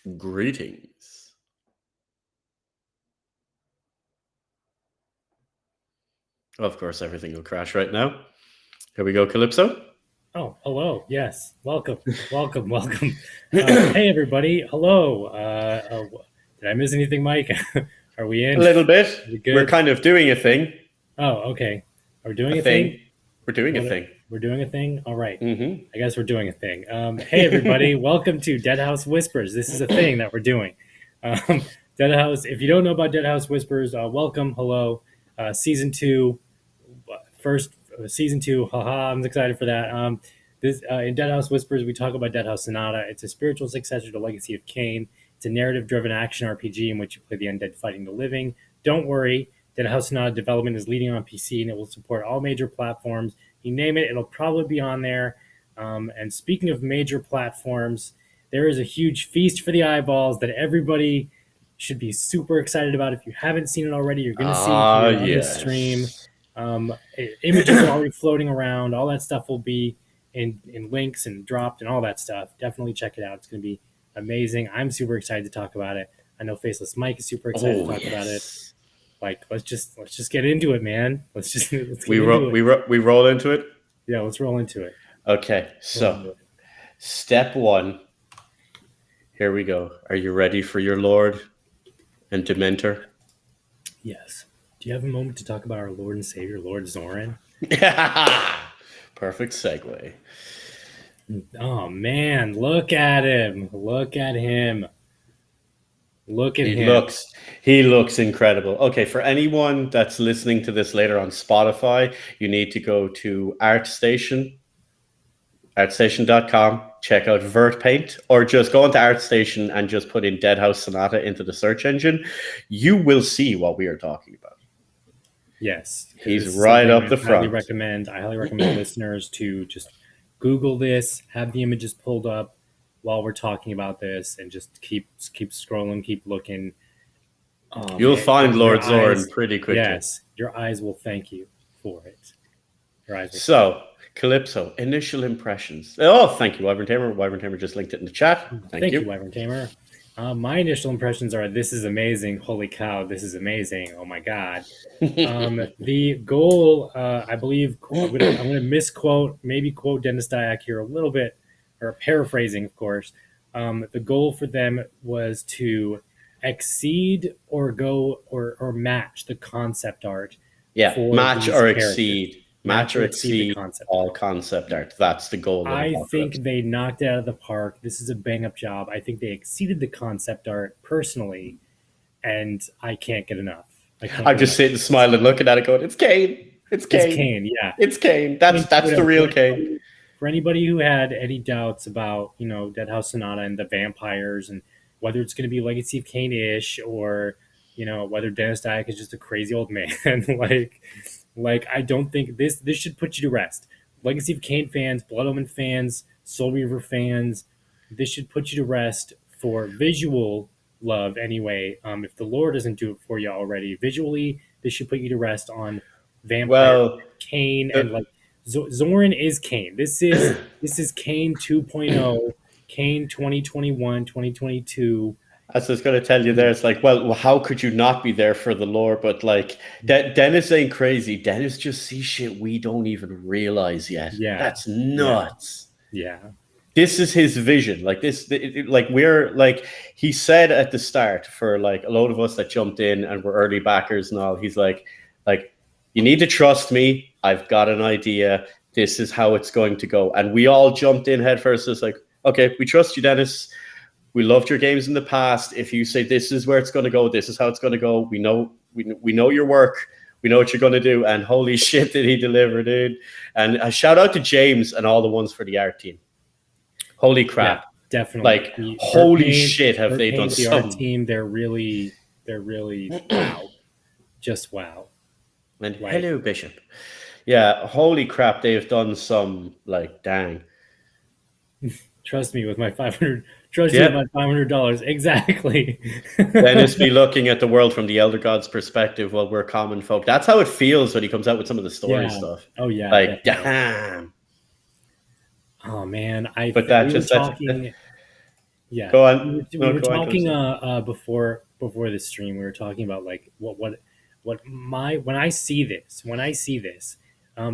Greetings. Of course, everything will crash right now. Here we go, Calypso. Oh, hello. Yes. Welcome. Welcome. Hey, everybody. Hello. Did I miss anything, Mike? Are we A in? little bit. Are we We're good? kind of doing a thing. Oh, okay. Are we A doing a thing? thing. We're doing a What? thing. We're doing a thing? All right. Mm-hmm. I guess we're doing a thing. Hey, everybody. Welcome to Deadhaus Whispers. This is a thing that we're doing. Um, Deadhaus, if you don't know about Deadhaus Whispers, welcome. Hello. Season 2. First, season 2. Haha. I'm excited for that. This in Deadhaus Whispers, we talk about Deadhaus Sonata. It's a spiritual successor to Legacy of Kain. It's a narrative-driven action RPG in which you play the undead fighting the living. Don't worry, Deadhaus Sonata development is leading on PC, and it will support all major platforms. You name it, it'll probably be on there. And speaking of major platforms, there is a huge feast for the eyeballs that everybody should be super excited about. If you haven't seen it already, you're going to see it here on this stream. Yes. Images are already floating around. All that stuff will be in links and dropped and all that stuff. Definitely check it out. It's going to be amazing. I'm super excited to talk about it. I know Faceless Mike is super excited to talk about it. Like, let's just get into it, man. Let's get into it. We roll into it. Yeah, let's roll into it. Okay, so step 1. Here we go. Are you ready for your Lord and Dementor? Yes. Do you have a moment to talk about our Lord and Savior, Lord Zoran? Perfect segue. Oh man, look at him! Look at him! Look at him! He looks incredible. Okay, for anyone that's listening to this later on Spotify, you need to go to artstation.com, check out Vert Paint, or just go into ArtStation and just put in Deadhaus Sonata into the search engine. You will see what we are talking about. Yes, he's right up the front. I highly recommend listeners to just Google this, have the images pulled up while we're talking about this, and just keep scrolling, keep looking. You'll find Lord Zoran pretty quickly. Yes, your eyes will thank you for it. Your eyes will so, Calypso, initial impressions. Oh, thank you, Wyvern Tamer. Wyvern Tamer just linked it in the chat. Thank you, Wyvern Tamer. My initial impressions are, this is amazing. Holy cow, this is amazing. Oh my God. The goal, I believe, I'm going to misquote, maybe quote Dennis Dyack here a little bit, or paraphrasing, of course. The goal for them was to exceed or go or match the concept art. Yeah, match or exceed. Match or exceed all concept art. That's the goal. I think they knocked it out of the park. This is a bang-up job. I think they exceeded the concept art personally, and I can't get enough. I'm just sitting, smiling, looking at it, going, "It's Kain. It's Kain. It's Kain. Yeah, it's Kain. That's the real Kain." For anybody who had any doubts about Deadhaus Sonata and the vampires and whether it's going to be Legacy of Kain-ish or whether Dennis Dyack is just a crazy old man, like I don't think this should put you to rest. Legacy of Kain fans, Blood Omen fans, Soul Reaver fans, this should put you to rest for visual love anyway. If the lore doesn't do it for you already, visually, this should put you to rest on vampire Kain and like Zoran is Kain. This is Kain 2.0, Kain 2021, 2022. I was going to tell you there, it's like, well, how could you not be there for the lore? But like, Dennis ain't crazy. Dennis just sees shit we don't even realize yet. Yeah, that's nuts. Yeah, this is his vision. Like this, like we're like he said at the start for like a load of us that jumped in and were early backers and all. He's like you need to trust me. I've got an idea. This is how it's going to go. And we all jumped in headfirst. It's like, okay, we trust you, Dennis. We loved your games in the past. If you say this is where it's going to go, this is how it's going to go. We know your work. We know what you're going to do. And holy shit, did he deliver, dude? And a shout out to James and all the ones for the art team. Holy crap! Yeah, definitely. Like holy shit, have they done the art team? They're really wow, just wow. And hello, Bishop. Yeah, holy crap, they've done some like dang. Trust me with my $500. Trust you with my $500. Exactly. Dennis be looking at the world from the Elder God's perspective while we're common folk. That's how it feels when he comes out with some of the story stuff. Oh yeah. Like damn. Oh man, Yeah, Go we on. were, we No, were go on, talking Calypso. before the stream. We were talking about like what my when I see this,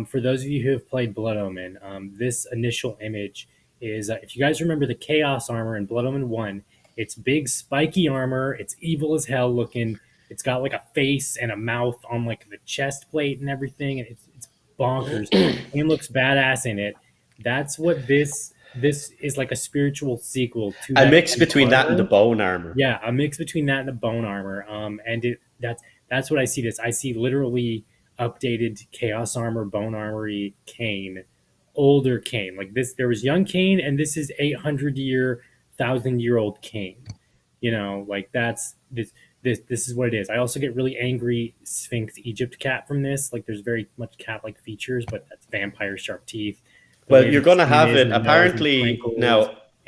for those of you who have played Blood Omen, this initial image is if you guys remember the Chaos armor in Blood Omen One, it's big spiky armor. It's evil as hell looking. It's got like a face and a mouth on like the chest plate and everything, and it's bonkers. Game looks badass in it. That's what this is, like a spiritual sequel to A that mix kind of between that and the armor. bone armor. Yeah, a mix between that and the bone armor. And that's what I see. This I see literally updated chaos armor, bone armory Kane, older Kane. Like this, there was young Kane, and this is 800 year, 1,000 year old Kane. You know, like that's this is what it is. I also get really angry Sphinx Egypt cat from this. Like there's very much cat like features, but that's vampire sharp teeth. The Well, way you're the going to skin have is it. and the nose and the Apparently, crinkles, now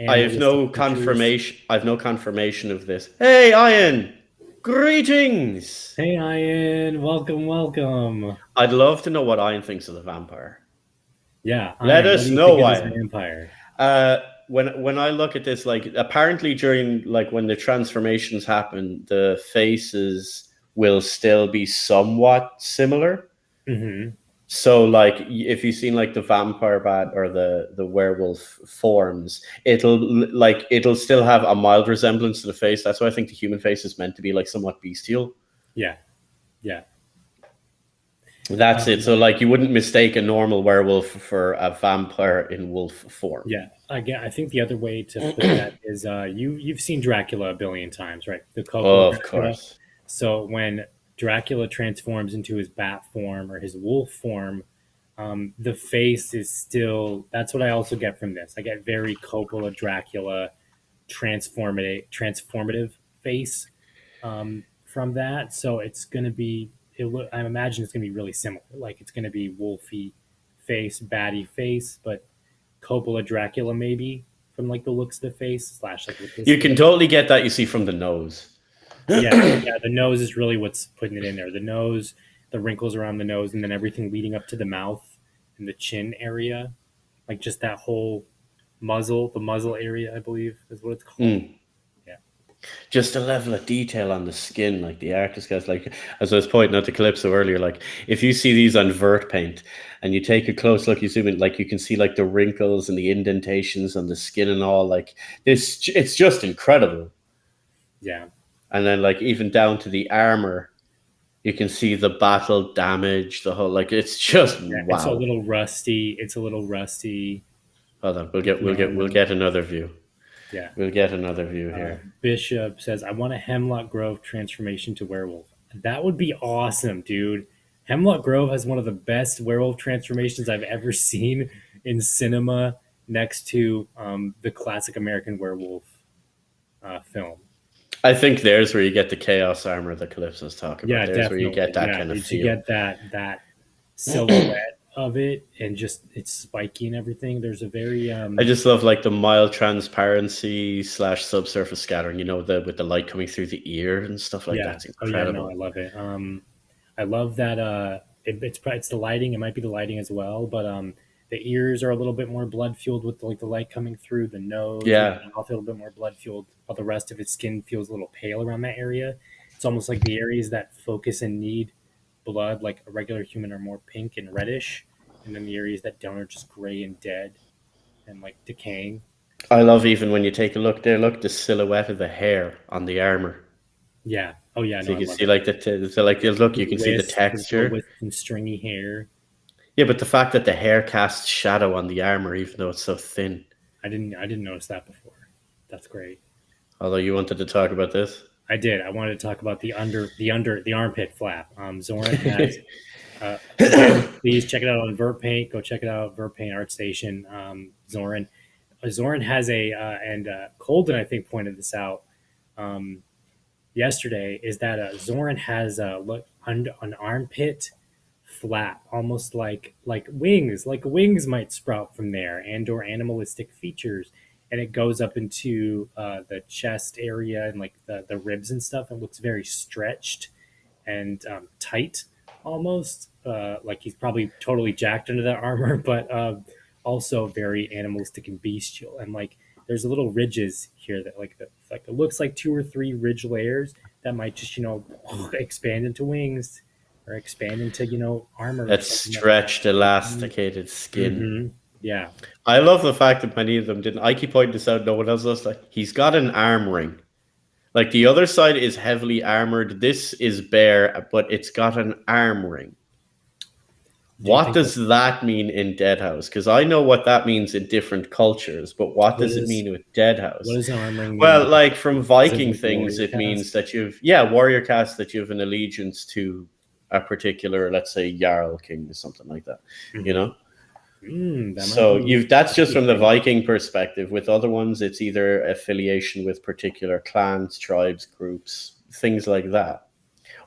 I have animalistic no features. confirmation. I have no confirmation of this. Hey, Ian, greetings. Hey, Ian, welcome, welcome. I'd love to know what Ian thinks of the vampire. Yeah, Let Ian, what do us you think know, of this Ian. vampire? Uh, when I look at this, like apparently during like when the transformations happen, the faces will still be somewhat similar. Hmm. So like if you've seen like the vampire bat or the werewolf forms, it'll still have a mild resemblance to the face. That's why I think the human face is meant to be like somewhat bestial. Yeah, yeah, That's it. So um, like you wouldn't mistake a normal werewolf for a vampire in wolf form. yeah. Again, I think the other way to put that is you've seen Dracula a billion times, right? The Coppola Of Dracula. course. So when Dracula transforms into his bat form or his wolf form, the face is still. That's what I also get from this. I get very Coppola Dracula transformative face from that. So it's going to be, I imagine it's going to be really similar. Like it's going to be wolfy face, batty face, but Coppola Dracula maybe from like the looks of the face slash like with his You can skin. totally get that you see from the nose. Yeah, yeah. The nose is really what's putting it in there. The nose, the wrinkles around the nose, and then everything leading up to the mouth and the chin area, like just that whole muzzle, the muzzle area, I believe is what it's called. Mm. Yeah, Just a level of detail on the skin, like the artist guys, like as I was pointing out to Calypso earlier, like if you see these on vert paint and you take a close look, you zoom in, like you can see like the wrinkles and the indentations on the skin and all, like this, it's just incredible. yeah. And then like even down to the armor, you can see the battle damage, the whole like it's just Yeah, it's a wow. little rusty. It's a little rusty Hold on, with the we'll armor. get another view. Yeah. We'll get another view here. Bishop says, I want a Hemlock Grove transformation to werewolf. That would be awesome, dude. Hemlock Grove has one of the best werewolf transformations I've ever seen in cinema next to the classic American werewolf film. I think there's where you get the chaos armor that Calypso's talking about. Yeah, There's where you get definitely. that Yeah, kind of to feel. get that silhouette of it and just it's spiky and everything. There's a very I just love like the mild transparency slash subsurface scattering, the with the light coming through the ear and stuff like yeah. that's Oh yeah, no, I incredible. love it. I love that. It's the lighting. It might be the lighting as well, but the ears are a little bit more blood fueled with like the light coming through. The nose and Yeah. the mouth a little bit more blood fueled, while the rest of its skin feels a little pale around that area. It's almost like the areas that focus and need blood, like a regular human, are more pink and reddish, and then the areas that don't are just gray and dead and like decaying. I love even when you take a look there, look the silhouette of the hair on the armor. Yeah. Oh yeah. So No, you I can love see it. like so like look, you Little can see the wisps, little texture. wisps and stringy hair. Yeah, but the fact that the hair casts shadow on the armor, even though it's so thin. I didn't notice that before. That's great. Although you wanted to talk about this. I did. I wanted to talk about the armpit flap. Zoran has again. Please check it out on VertPaint. Go check it out, VertPaint ArtStation. Zoran, Zoran has and Colden I think pointed this out um, yesterday. Is that Zoran has look an armpit flap, almost like wings might sprout from there, and or animalistic features, and it goes up into the chest area and like the ribs and stuff. It looks very stretched and tight, almost like he's probably totally jacked under that armor, but also very animalistic and bestial. And like there's little ridges here that like it looks like two or three ridge layers that might just expand into wings or expand into armor or That something like that. stretched, elasticated skin. Mm-hmm. Yeah, I love the fact that many of them didn't. I keep pointing this out. No one else does. Like he's got an arm ring. Like the other side is heavily armored. This is bare, but it's got an arm ring. do you What think that does that mean in Deadhouse? Because I know what that means in different cultures, but what what does it is mean with what Deadhouse? does an arm ring mean? Well, like from Is it Viking like things, warrior it means cast? that warrior cast, that you have an allegiance to a particular, let's say, Jarl King or something like that, you Mm-hmm. know? That might So be that's that could just be a from the thing. Viking perspective. With other ones, it's either affiliation with particular clans, tribes, groups, things like that.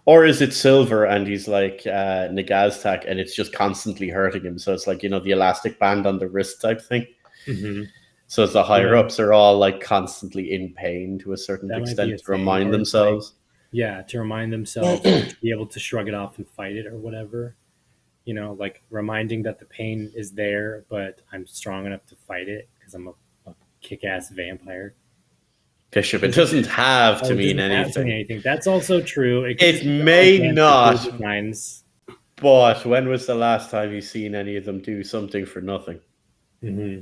Or is it silver and he's like Nagaztak and it's just constantly hurting him? So it's like, the elastic band on the wrist type thing. Mm-hmm. So it's the higher Yeah, ups are all like constantly in pain to a certain that might be a extent to thing. remind Or it's like, themselves. yeah, to remind themselves or to be able to shrug it off and fight it or whatever. Like reminding that the pain is there, but I'm strong enough to fight it because I'm a kick-ass vampire. Bishop, it Doesn't doesn't have Oh, to it mean doesn't have to mean anything. anything. That's also true. It could It just be all may fancy, cool not, designs. but when was the last time you've seen any of them do something for nothing? Hmm.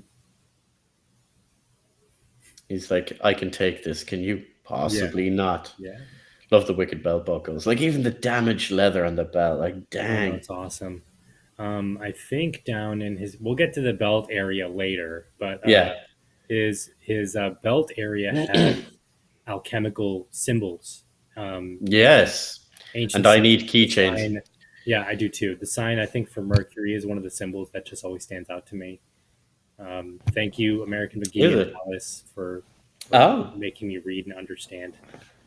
He's like, I can take this. Can you Yeah, possibly not? yeah. Love the wicked belt buckles. Like even the damaged leather on the belt. Like Oh no, dang. it's awesome. I think down in his, we'll get to the belt area later, but Yeah. his belt area has alchemical symbols. The Yes. And ancient I sign, need the keychains. sign. Yeah, I do too. The sign I think for Mercury is one of the symbols that just always stands out to me. Thank you, American Is McGee and it? Alice, for Oh. making me read and understand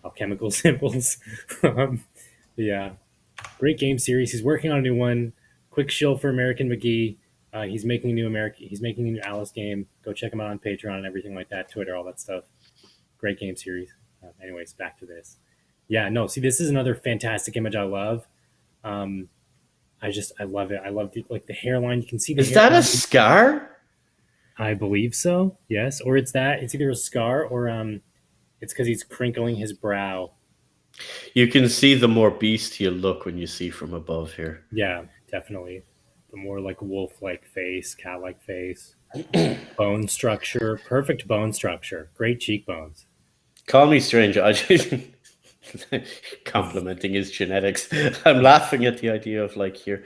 alchemical symbols. um, yeah, great game series. He's working on a new one. Quick shill for American McGee. He's making a new American. He's making a new Alice game. Go check him out on Patreon and everything like that. Twitter, all that stuff. Great game series. Anyways, back to this. Yeah, no. See, this is another fantastic image I love. Um, I love it. I love the hairline. You can see the Is that a hairline. scar? I believe so. Yes, or it's that. It's either a scar or it's because he's crinkling his brow. You can see the more bestial look when you see from above here. Yeah, definitely. The more like wolf-like face, cat-like face, bone structure, perfect bone structure, great cheekbones. Call me strange. I just complimenting his genetics. I'm laughing at the idea of like here.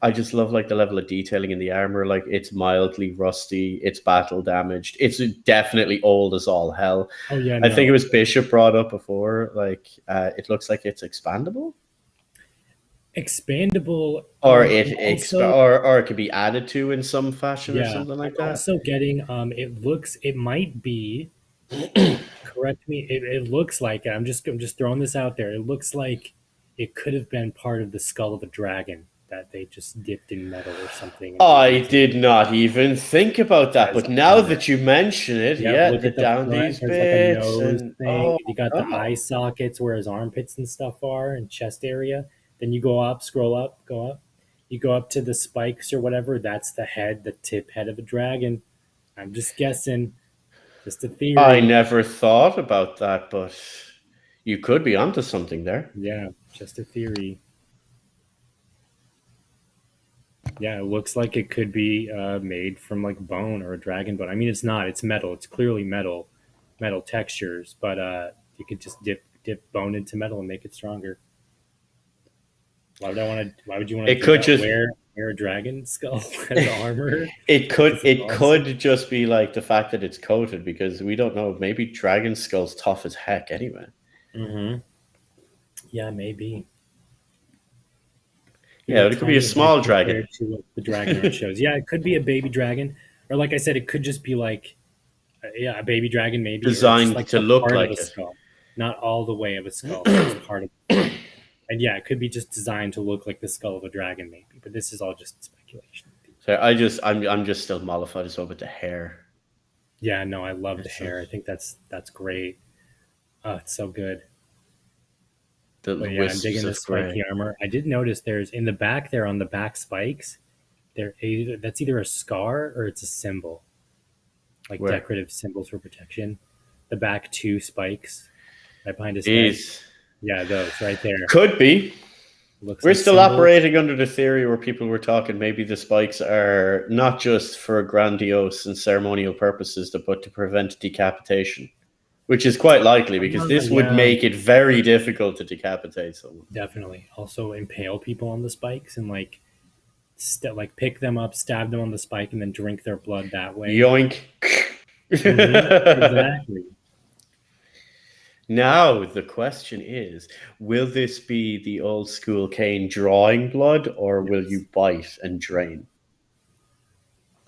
I just love like the level of detailing in the armor. Like it's mildly rusty, it's battle damaged, it's definitely old as all hell. Oh yeah, I think it no, was Bishop brought up before. Like it looks like it's expandable, expandable. or Also, or it could be added to in some fashion or yeah, something I'm like that. also getting. It might be. Correct me. It looks like I'm just throwing this out there. It looks like it could have been part of the skull of a dragon that they just dipped in metal or something and I reused did not even think about that, as but now armor. that you mention it, Yep, yeah, look the at the down front. these There's like a bits nose and thing. oh, You got the eye oh. sockets where his armpits and stuff are and chest area. Then you go up, scroll up, go up. You go up to the spikes or whatever. That's the head, the tip head of a dragon. I'm just guessing, just a I theory. never thought about that, but you could be onto something there. Yeah, just a theory. Yeah, it looks like it could be made from like bone or a dragon bone. I mean, it's not. It's metal. It's clearly metal, metal textures. But you could just dip bone into metal and make it stronger. Why would I want to? Why would you want It to do could that? just Wear a dragon skull as armor? This is it awesome. could just be like the fact that it's coated because we don't know. Maybe Dragon Skull's tough as heck anyway. Mm-hmm. Yeah, maybe. Yeah, Maybe it could be a tiny head small dragon compared to what the dragon art shows. Yeah, it could be a baby dragon, or like I said, it could just be like yeah, a baby dragon maybe, or just designed like to a look part of a like it. skull, not all the way of a skull, but just part of the skull. And yeah, it could be just designed to look like the skull of a dragon, maybe. But this is all just speculation. So I'm just still mollified as well with the hair. Yeah, no, I love the It's so, hair. I think that's great. Oh, it's so good. the But yeah, I'm wisps digging the of gray. spiky armor. I did notice there's in the back there on the back spikes. That's either a scar or it's a symbol. like Where? decorative symbols for protection. The back two spikes right behind his head. Is Yeah, those right there. could be. Looks We're like still symbols. operating under the theory where people were talking maybe the spikes are not just for grandiose and ceremonial purposes, but to prevent decapitation, which is quite likely because this would Yeah, make it very difficult to decapitate someone. definitely. Also impale people on the spikes and like like pick them up, stab them on the spike, and then drink their blood that way. Yoink. Exactly. Now the question is, will this be the old school Kane drawing blood or will Yes. you bite and drain?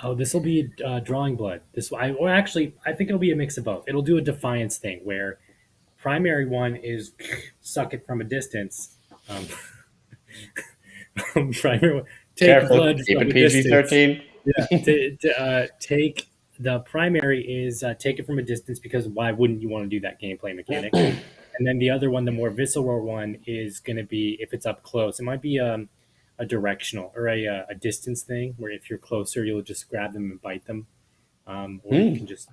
Oh, this will be drawing blood. Or actually, I think it'll be a mix of both. It'll do a defiance thing where primary one is suck it from a distance. Um, primary one, take Careful, blood keep from it a PG distance. 13. Yeah, take the primary is take it from a distance because why wouldn't you want to do that gameplay mechanic? And then the other one, the more visceral one, is going to be if it's up close. It might be a directional or a distance thing where if you're closer, you'll just grab them and bite them, or you can just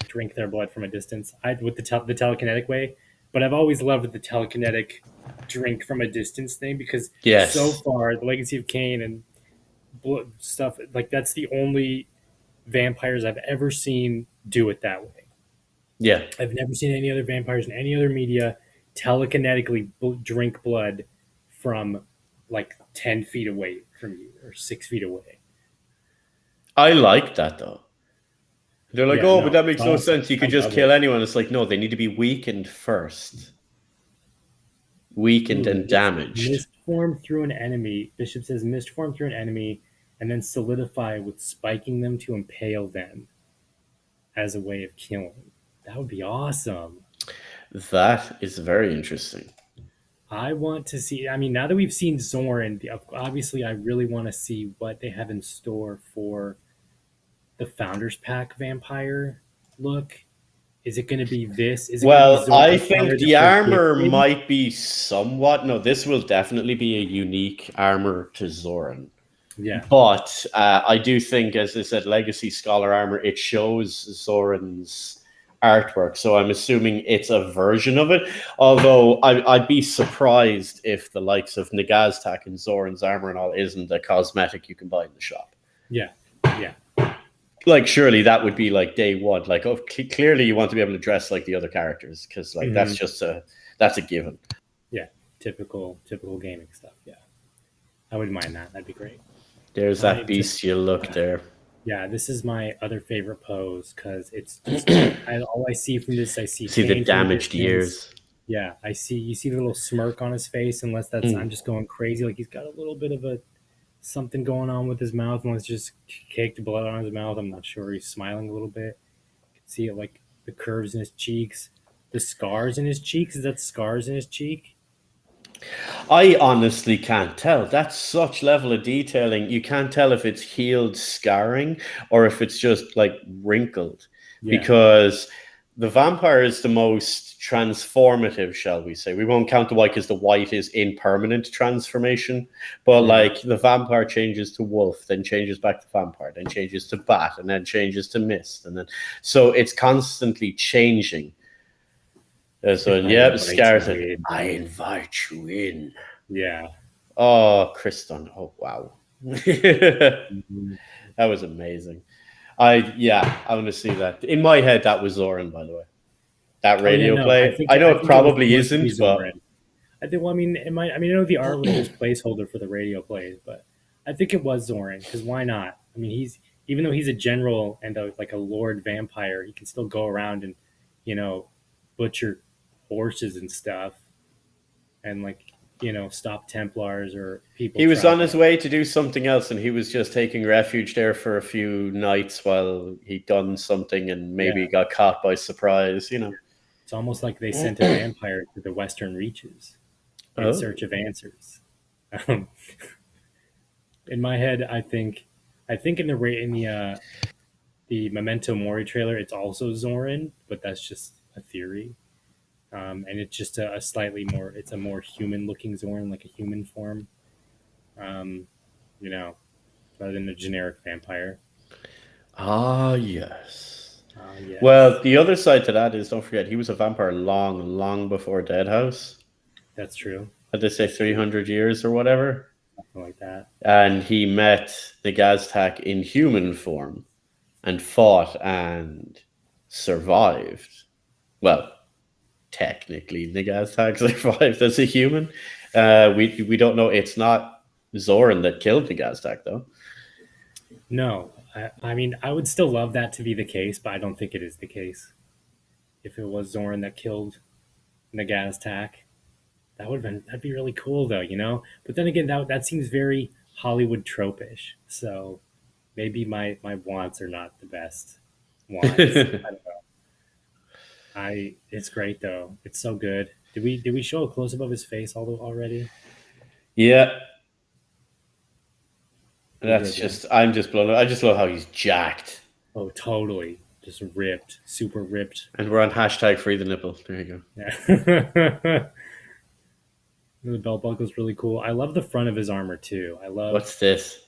drink their blood from a distance. I with the telekinetic way, but I've always loved the telekinetic drink from a distance thing because so Yes. far the Legacy of Kain and stuff like that's the only vampires I've ever seen do it that way. Yeah. I've never seen any other vampires in any other media telekinetically drink blood from like 10 feet away from you or 6 feet away. I like that though. They're like, Yeah, oh, but no, that it's makes no awesome. sense. You I could just love kill it. anyone. It's like, no, they need to be weakened first. Weakened Ooh, and damaged. mist form through an enemy. Bishop says mist form through an enemy and then solidify with spiking them to impale them as a way of killing. That would be awesome. That is very interesting. I want to see. I mean, now that we've seen Zoran, obviously, I really want to see what they have in store for the Founders Pack vampire look. Is it going to be this? Is it going to be Well, Zoran I armor think that the we're armor gifted? might be somewhat. No, this will definitely be a unique armor to Zoran. Yeah, But I do think, as I said, Legacy Scholar armor, it shows Zoran's artwork. So I'm assuming it's a version of it. Although I'd be surprised if the likes of Nagaztak and Zoran's armor and all isn't a cosmetic you can buy in the shop. yeah, yeah. Like, surely that would be like day one. Like, oh, clearly you want to be able to dress like the other characters because, like, Hmm. that's a given. Yeah. Typical gaming stuff. Yeah, I wouldn't mind that. That'd be great. There's I that just bestial look there. Yeah, this is my other favorite pose because it's just all I see from this. I see See the Kane from a damaged distance. ears. Yeah, I see. You see the little smirk on his face, unless that's Mm. I'm just going crazy. Like he's got a little bit of a something going on with his mouth, unless just caked blood on his mouth. I'm not sure. He's smiling a little bit. You can see it like the curves in his cheeks, the scars in his cheeks. Is that scars in his cheek? I honestly can't tell. That's such level of detailing. You can't tell if it's healed scarring or if it's just like wrinkled. Yeah, Because the vampire is the most transformative, shall we say. We won't count the white because the white is impermanent transformation. But hmm, like the vampire changes to wolf, then changes back to vampire, then changes to bat, and then changes to mist. And then so it's constantly changing. So if I yeah, invite Scar you said, in, I invite you in. yeah. Oh, Kriston. Oh, wow. That Mhm. was amazing. I want to see that. In my head, that was Zoran, by the way. That Oh yeah, radio no, play. I know I it think it was probably supposed to be isn't, but Zoran. I think. Well, I mean, it might. I mean, I know the art was just placeholder for the radio plays, but I think it was Zoran because why not? I mean, he's even though he's a general and like a lord vampire, he can still go around and you know butcher horses and stuff and like stop Templars or people he was on traveling. his way to do something else, and he was just taking refuge there for a few nights while he'd done something and maybe Yeah, got caught by surprise. it's almost like they sent a vampire to the Western reaches in Oh. search of answers. Um, in my head, I think in the Memento Mori trailer, it's also Zoran, but that's just a theory. And it's just a slightly more, it's a more human looking Zoran, like a human form, um, you know, rather than a generic vampire. Ah, yes. Yes, Well, the other side to that is don't forget he was a vampire long, long before Deadhouse. that's true. Had they say That's true. 300 years or whatever? Something like that. And he met the Gaztak in human form and fought and survived. Well, technically, the Gaztak survived as a human. We don't know. It's not Zoran that killed the Gaztak, though. No, I mean, I would still love that to be the case, but I don't think it is the case. If it was Zoran that killed Nagaztak, that'd be really cool, though, you know. But then again, that seems very Hollywood tropish. So maybe my wants are not the best wants. I don't know. It's great though. It's so good. Did we show a close up of his face already? Yeah, We that's did, yeah. just. I'm just blown. I just love how he's jacked. Oh, totally. Just ripped, super ripped. And we're on hashtag free the nipple. There you go. Yeah. The belt buckle's really cool. I love the front of his armor too. I love. What's this?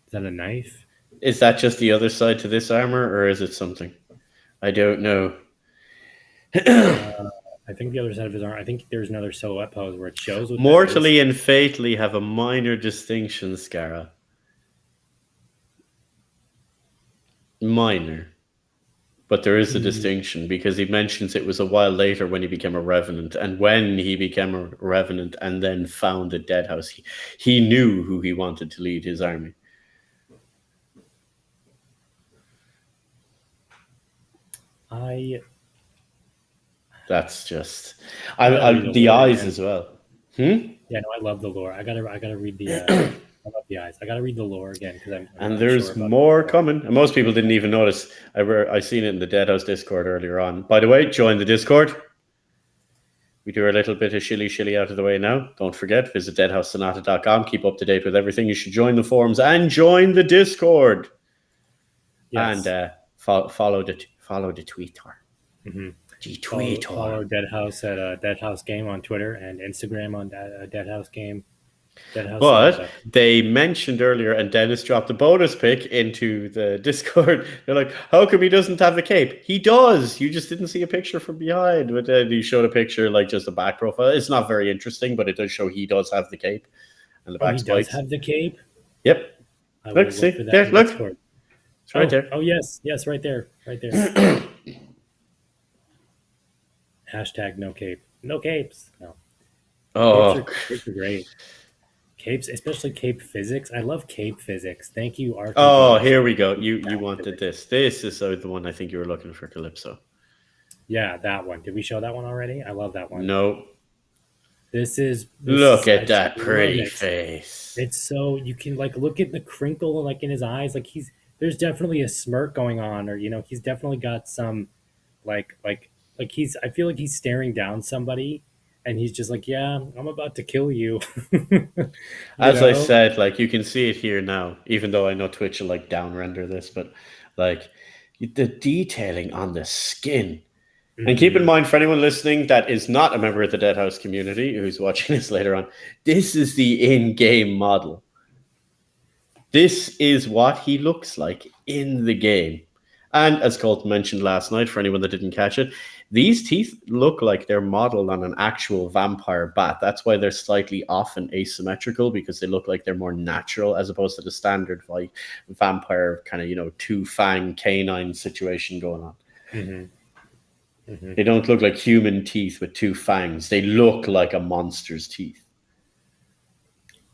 Is that a knife? Is that just the other side to this armor, or is it something? I don't know. Uh, I think the other side of his armor. I think there's another silhouette pose where it shows what that is. Mortally and fatally have a minor distinction, Scara. Minor. But there is a Hmm. distinction because he mentions it was a while later when he became a revenant. And when he became a revenant and then founded Deadhouse, he knew who he wanted to lead his army. I That's just. I gotta read the The lore eyes again. as well. Hmm? Yeah, no, I love the lore. I gotta read the. I love the eyes. I gotta read the lore again because I'm And unsure there's about. more coming. And most people didn't even notice. I seen it in the Deadhouse Discord earlier on. By the way, join the Discord. We do a little bit of shilly out of the way now. Don't forget, visit deadhausesonata.com. Keep up to date with everything. You should join the forums and join the Discord. And Yes. follow the Twitter. Hmm. The Follow Twitter. Deadhouse at Deadhouse Game on Twitter and Instagram on Deadhouse Game. Deadhouse But Sonata. they mentioned earlier, and Dennis dropped a bonus pick into the Discord. They're like, "How come he doesn't have the cape? He does. You just didn't see a picture from behind." But he showed a picture, like just a back profile. It's not very interesting, but it does show he does have the cape, and the Oh, he back's does white. have the cape. Yep. I Look, will look for see that there. in Look, Discord. it's right there. Oh yes, yes, right there, right there. Hashtag no cape. No capes. No Oh, capes are great. Capes, especially cape physics. I love cape physics. Thank you, Arkham oh, Games. here we go. You That wanted physics. this. This is the one I think you were looking for, Calypso. Yeah, that one. Did we show that one already? I love that one. No, This look is I at just that love pretty it. face. It's so you can like look at the crinkle like in his eyes. Like there's definitely a smirk going on, or he's definitely got some like he's I feel like he's staring down somebody and he's just like, yeah, I'm about to kill you. you As I know? said, like you can see it here now, even though I know Twitch will like down render this, but like the detailing on the skin. And keep in Hmm. mind, for anyone listening that is not a member of the Deadhouse community who's watching this later on, this is the in-game model. This is what he looks like in the game. And as Colt mentioned last night, for anyone that didn't catch it, these teeth look like they're modeled on an actual vampire bat. That's why they're slightly off and asymmetrical, because they look like they're more natural as opposed to the standard like vampire kind of, two fang canine situation going on. Hmm. Hmm. They don't look like human teeth with two fangs. They look like a monster's teeth.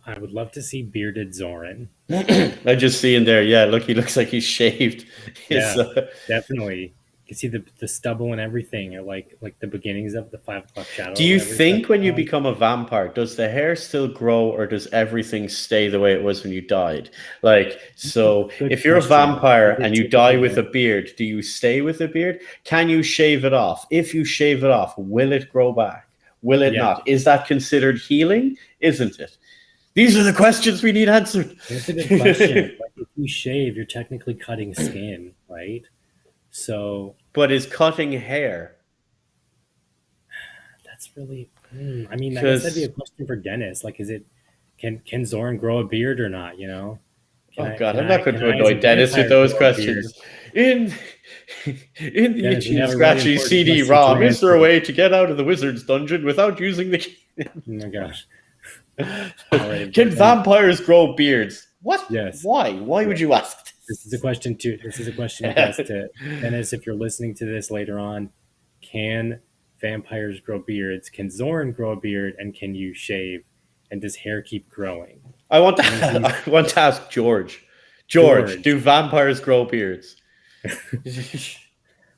I would love to see bearded Zoran. I just see in there, yeah, look, he looks like he's shaved his. Yeah, definitely. You can see the stubble and everything, or like the beginnings of the 5 o'clock Do shadow. you Every time. think when you become a vampire, does the hair still grow or does everything stay the way it was when you died? Like, so Good if you're a question. vampire Does it and you die typically with a grow? beard, do you stay with a beard? Can you shave it off? If you shave it off, will it grow back? Will it Yeah, not? Is that considered healing? Isn't it? These are the questions we need answered. that's a good question. Like if you shave, you're technically cutting skin, right? So But is cutting hair? that's really. I mean, I guess that'd be a Because question for Dennis. Like, is it can Zoran grow a beard or not? Oh God, I'm not going to annoy as a Dennis with vampire those grow a beard? questions. In in the Dennis, we itchy and have a really scratchy important question to CD-ROM, is there a answer. way to get out of the wizard's dungeon without using the? Oh my gosh! All right, Can then, vampires grow beards? What? yes, Why? Why would yes. you ask This is a question to. This is a question, I guess, this? to Dennis. If you're listening to this later on, can vampires grow beards? Can Zoran grow a beard? And can you shave? And does hair keep growing? I want to. I mean, he's I want to ask George. George, do George. vampires grow beards? I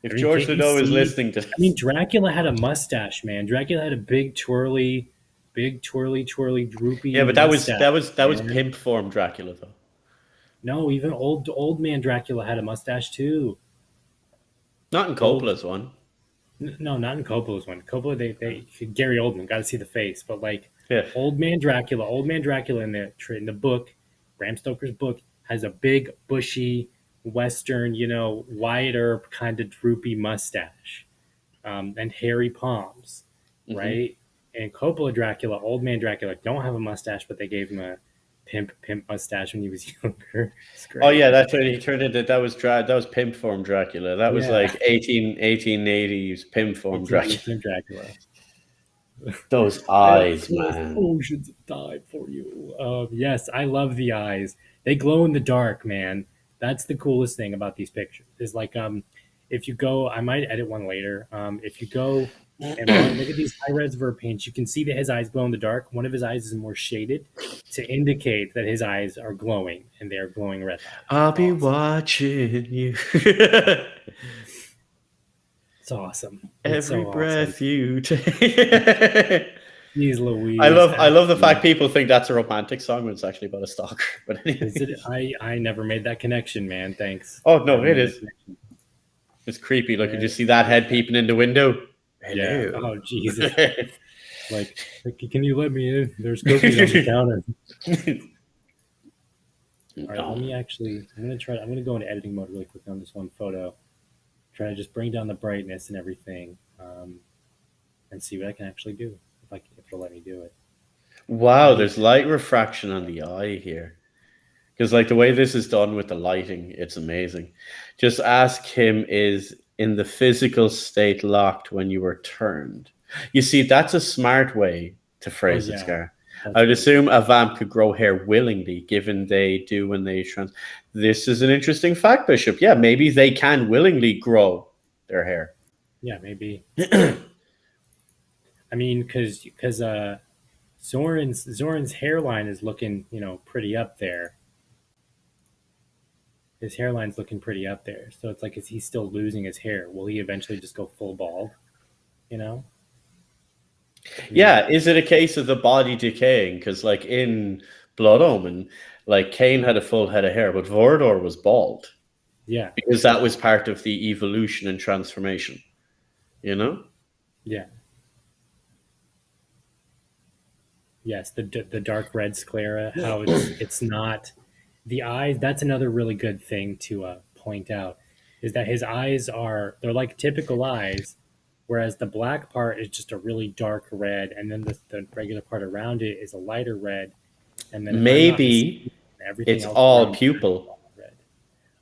If mean, George can't you Ledoux is see? listening to I mean, this, Dracula had a mustache, man. Dracula had a big twirly, yeah, droopy but mustache, that was man. pimp form Dracula though. No, even old man Dracula had a mustache too. Not in Old, Coppola's one. no, not in Coppola's one. Coppola, they Gary Oldman got to see the face, but like Yeah. old man Dracula in the book, Bram Stoker's book has a big bushy Western, wider kind of droopy mustache, and hairy palms, Hmm. right? And Coppola Dracula, old man Dracula, don't have a mustache, but they gave him a pimp mustache when he was younger. It's Oh great. yeah, that's what he turned into. That was pimp form Dracula. That was Yeah, like 1880s pimp form 1880s Dracula. Pimp Dracula. Those I have eyes, poured man. oceans of time for you. Yes, I love the eyes. They glow in the dark, man. That's the coolest thing about these pictures. Is like, if you go, I might edit one later. If you go and look at these high res verb paints, you can see that his eyes glow in the dark. One of his eyes is more shaded to indicate that his eyes are glowing, and they are glowing red eyes. I'll It's be awesome. watching you. It's awesome. It's Every so awesome. breath you take. Jeez Louise, I love the actually. fact people think that's a romantic song when it's actually about a stalker. But Is it? anyways. I never made that connection, man. Thanks. Oh I no, never it made that is. connection. It's creepy. Look, you Yeah, just see that head peeping in the window. yeah. Hello. Oh Jesus! Like, can you let me in? There's cookies on the counter. All right, let me actually. I'm gonna try. I'm gonna go into editing mode really quick on this one photo. Try to just bring down the brightness and everything, and see what I can actually do if it'll let me do it. Wow, I there's light refraction on the eye here. Because like the way this is done with the lighting, it's amazing. Just ask him, is in the physical state locked when you were turned? You see, that's a smart way to oh phrase it, yeah, Scar. I that's would really assume a vamp could grow hair willingly, given they do when they trans. This is an interesting fact, Bishop. Yeah, maybe they can willingly grow their hair. yeah maybe. I mean, because Zoran's hairline is looking pretty up there. His hairline's looking pretty up there. So it's like, is he still losing his hair? Will he eventually just go full bald? You know? I mean, Yeah, is it a case of the body decaying? Because like in Blood Omen, like Cain had a full head of hair, but Vordor was bald yeah, because that was part of the evolution and transformation. You know? yeah, yes. The dark red sclera, how it's not the eyes. That's another really good thing to point out is that his eyes they're like typical eyes, whereas the black part is just a really dark red, and then the regular part around it is a lighter red, and then if I'm not Maybe mistaken, everything it's else all around there is pupil. all red.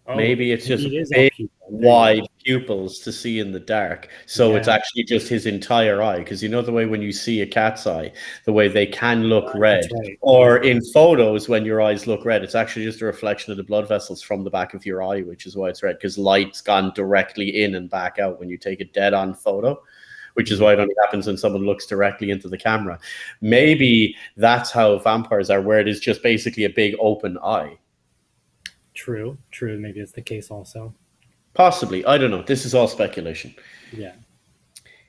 Oh, Maybe it's maybe just it is all big, pupil. There you wide go. pupils to see in the dark. So it's Yeah, actually just his entire eye. Because you know the way when you see a cat's eye, the way they can look red. that's right. Or Yeah, in photos, when your eyes look red, it's actually just a reflection of the blood vessels from the back of your eye, which is why it's red. Because light's gone directly in and back out when you take a dead-on photo. Which is mhm. why it only happens when someone looks directly into the camera. Maybe that's how vampires are, where it is just basically a big open eye. True, true. Maybe it's the case also. Possibly. I don't know. This is all speculation. Yeah.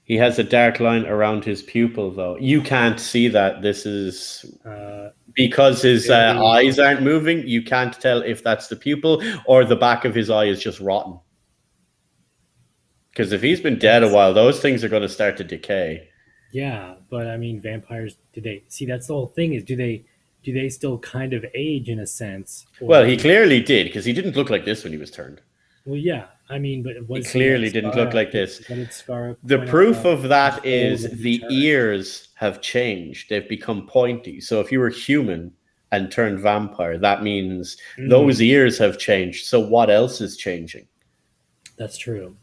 He has a dark line around his pupil, though. You can't see that. This is Uh, because his very. eyes aren't moving. You can't tell if that's the pupil or the back of his eye is just rotten. Because if he's been dead a That's while, those things are going to start to decay. yeah, but I mean, vampires. Do they see? That's the whole thing. Is do they still kind of age in a sense, or Well, he do clearly did because he didn't look like this when he was turned. well, yeah. I mean, but He was the clearly didn't scar? look like this. What did Scar The point out proof about of he's that old is when he the turned? ears have changed. They've become pointy. So if you were human and turned vampire, that means Mm, those ears have changed. So what else is changing? that's true.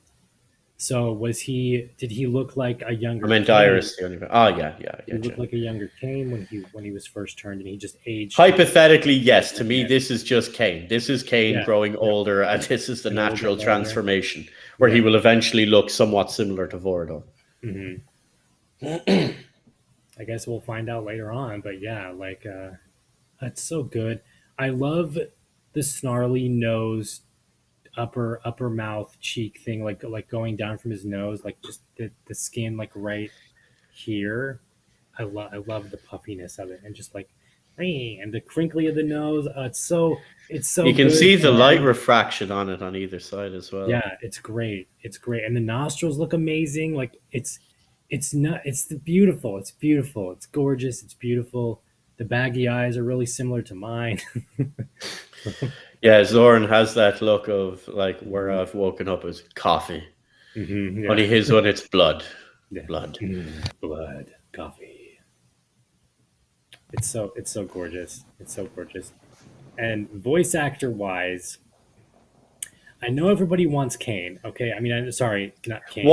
So was he? Did he look like a I younger meant Kane? Iris. The only. Oh yeah, yeah, I He get you. looked like a younger Kane when he was first turned, and he just aged like Hypothetically, yes. To me, okay. this is just Kane. This is Kane Yeah, growing yeah, older, and this is the and a little bit natural larger. transformation where he Yeah. will eventually look somewhat similar to Vorador. Hmm. I guess we'll find out later on, but yeah, like that's so good. I love the snarly nose, upper mouth cheek thing, like going down from his nose, like just the skin like right here. I love the puffiness of it, and just like and the crinkly of the nose. It's so You can good, see the light man. refraction on it on either side as well. Yeah, it's great. It's great, and the nostrils look amazing. Like it's not. It's beautiful. It's beautiful. It's gorgeous. It's beautiful. The baggy eyes are really similar to mine. Yeah, Zoran has that look of like where Hmm. I've woken up as coffee. Yeah, Only his one, it's blood. yeah. Blood. Blood, coffee. It's so gorgeous. It's so gorgeous. And voice actor wise, I know everybody wants Kane. Okay, I mean, I'm sorry, not Kane. I know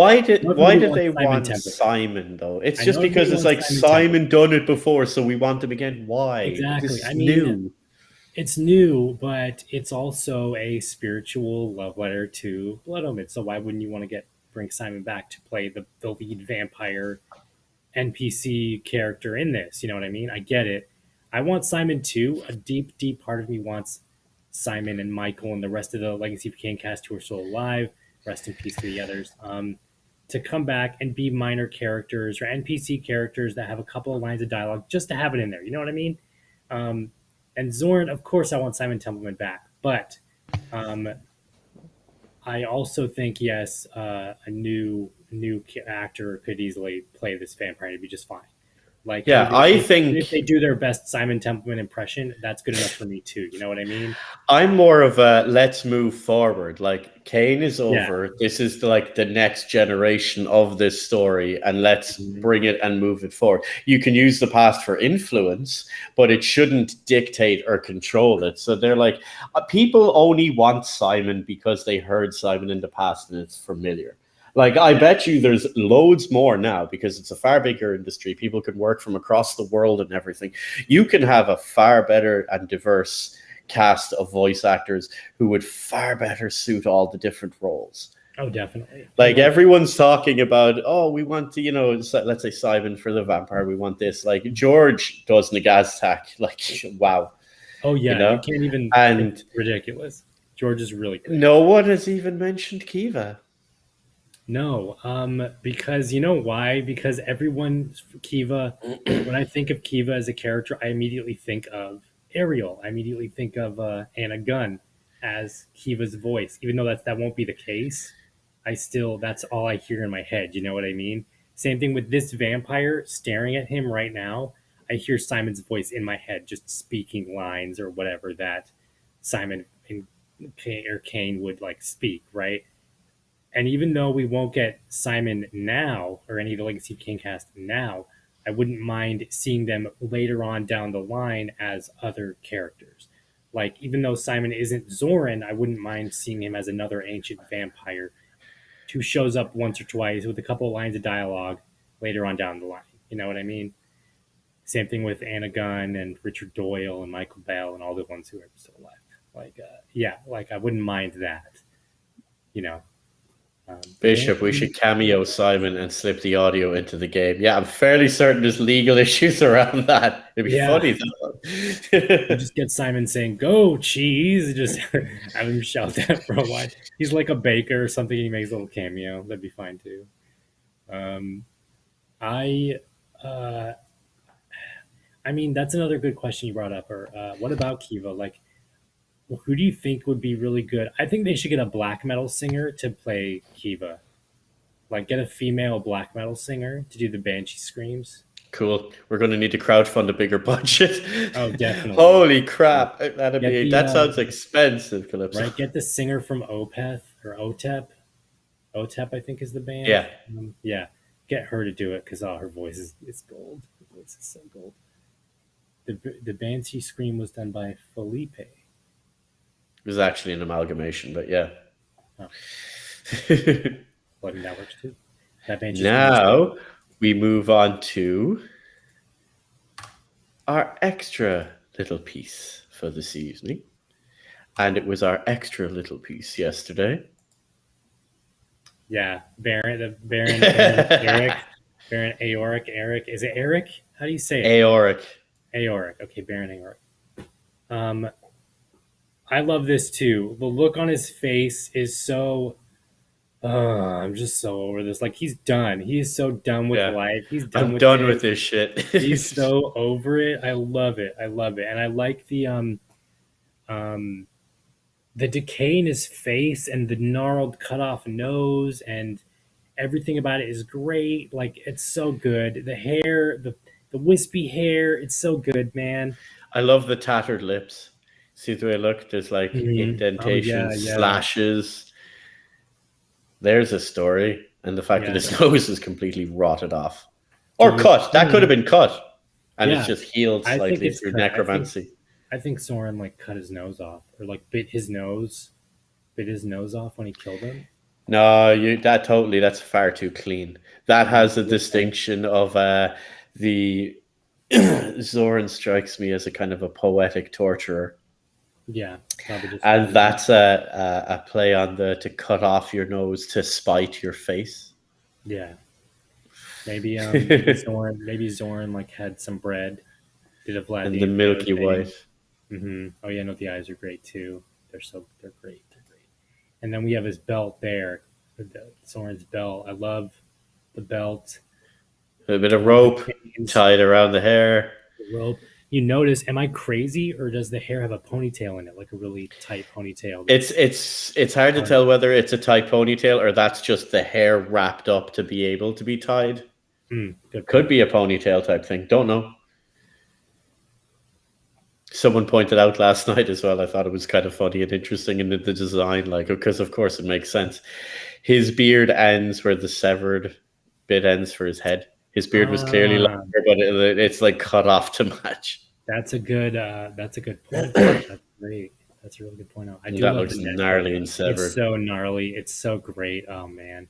Why everybody did wants they Simon want Templeman. Simon though? It's I know just everybody because it's wants like Simon Templeman. Simon done it before, so we want him again. Why? Exactly. This I is mean, new. it's new, but it's also a spiritual love letter to Blood Omen. So why wouldn't you want to bring Simon back to play the lead vampire NPC character in this? You know what I mean? I get it. I want Simon too. A deep, deep part of me wants Simon and Michael and the rest of the Legacy of Kain cast who are still alive. Rest in peace to the others. To come back and be minor characters or NPC characters that have a couple of lines of dialogue just to have it in there. You know what I mean? Um, and Zorn, of course, I want Simon Templeman back, but um, I also think yes, a new actor could easily play this vampire and be just fine. Like, and Yeah, I even think if they do their best Simon Templeman impression, that's good enough for me too. You know what I mean? I'm more of a let's move forward. Like Kane is Yeah. over. This is like the next generation of this story, and let's Mhm. bring it and move it forward. You can use the past for influence, but it shouldn't dictate or control it. So they're like, people only want Simon because they heard Simon in the past and it's familiar. Like I bet you there's loads more now because it's a far bigger industry. People can work from across the world and everything. You can have a far better and diverse cast of voice actors who would far better suit all the different roles. Oh, definitely. And Like like, everyone's talking about, oh, we want to, let's say Simon for the vampire, we want this. Like George does Nagaztak, like wow, oh you yeah, you know. can't even. And It's ridiculous. George is really great. no one has even mentioned Kiva. No, because you know why? Because everyone Kiva. When I think of Kiva as a character, I immediately think of Ariel. I immediately think of Anna Gunn as Kiva's voice, even though that won't be the case. I still that's all I hear in my head. You know what I mean? Same thing with this vampire staring at him right now. I hear Simon's voice in my head, just speaking lines or whatever that Simon and Kane would like speak, right? And even though we won't get Simon now or any of the Legacy of King cast now, I wouldn't mind seeing them later on down the line as other characters. Like, even though Simon isn't Zoran, I wouldn't mind seeing him as another ancient vampire who shows up once or twice with a couple of lines of dialogue later on down the line. You know what I mean? Same thing with Anna Gunn and Richard Doyle and Michael Bell and all the ones who are still alive. Like, yeah, like I wouldn't mind that, you know. But man, Bishop, we should cameo Simon and slip the audio into the game. Yeah, I'm fairly certain there's legal issues around that. It'd be yeah, funny you though. just get Simon saying "Go cheese," just have him shout that for a while. He's like a baker or something. He makes a little cameo. That'd be fine too. Um, I, uh, I mean, that's another good question you brought up. Or what about Kiva? Like, who do you think would be really good? I think they should get a black metal singer to play Kiva. Like, get a female black metal singer to do the banshee screams. Cool. We're going to need to crowdfund a bigger budget. Oh, definitely. Holy crap! That sounds expensive, Calypso. Right. Get the singer from Opeth or Otep. Otep, I think, is the band. Yeah, Yeah, get her to do it because her voice is gold. Her voice is so gold. The Banshee scream was done by Felipe. It was actually an amalgamation, but yeah. Oh, well, I mean, that works too. That Banshee scream was good. Now we move on to our extra little piece for this evening. And it was our extra little piece yesterday. Yeah, Baron Eric, Baron Aoric Eric. Is it Eric? How do you say it? Aoric. Aoric. Okay, Baron Aoric. Um, I love this too. The look on his face is so. I'm just so over this. Like he's done. He is so done with Yeah. life. He's done I'm with done it. with this shit. He's so over it. I love it. I love it, and I like um the decay in his face and the gnarled cut off nose and everything about it is great. Like it's so good. The hair, the wispy hair, it's so good, man. I love the tattered lips. See the way I look? There's like Oh yeah, indentations, yeah, slashes. There's a story. And the fact that yeah. his nose is completely rotted off. Or Dude, cut. That could have been cut. And it's yeah. just healed I think slightly it's through cut. necromancy. I think Soren like cut his nose off or like bit his nose off when he killed him. No, that's far too clean. That Yeah, has a okay. distinction of the Zoran strikes me as a kind of a poetic torturer. Yeah, probably just And had his that's a play on the to cut off your nose to spite your face. yeah. And Maybe Zoran like had some bread. Did a Vlad the Damio milky thing. white. Oh yeah, no, the eyes are great too. They're great. They're great. And then we have his belt there, Soren's belt. I love the belt. A bit I of love the rope chains, tied around the hair. the rope. You notice? Am I crazy, or does the hair have a ponytail in it, like a really tight ponytail? It's hard to tell whether it's a tight ponytail or that's just the hair wrapped up to be able to be tied. Good Could point. be a ponytail type thing. Don't know. Someone pointed out last night as well. I thought it was kind of funny and interesting in the design, like because of course it makes sense. His beard ends where the severed bit ends for his head. His beard was clearly longer, Ah, but it's like cut off to match. that's a good point out. That's great. That's a really good point out. I And do that love the looks neck though. gnarly and It's severed. so gnarly. It's so great. Oh man,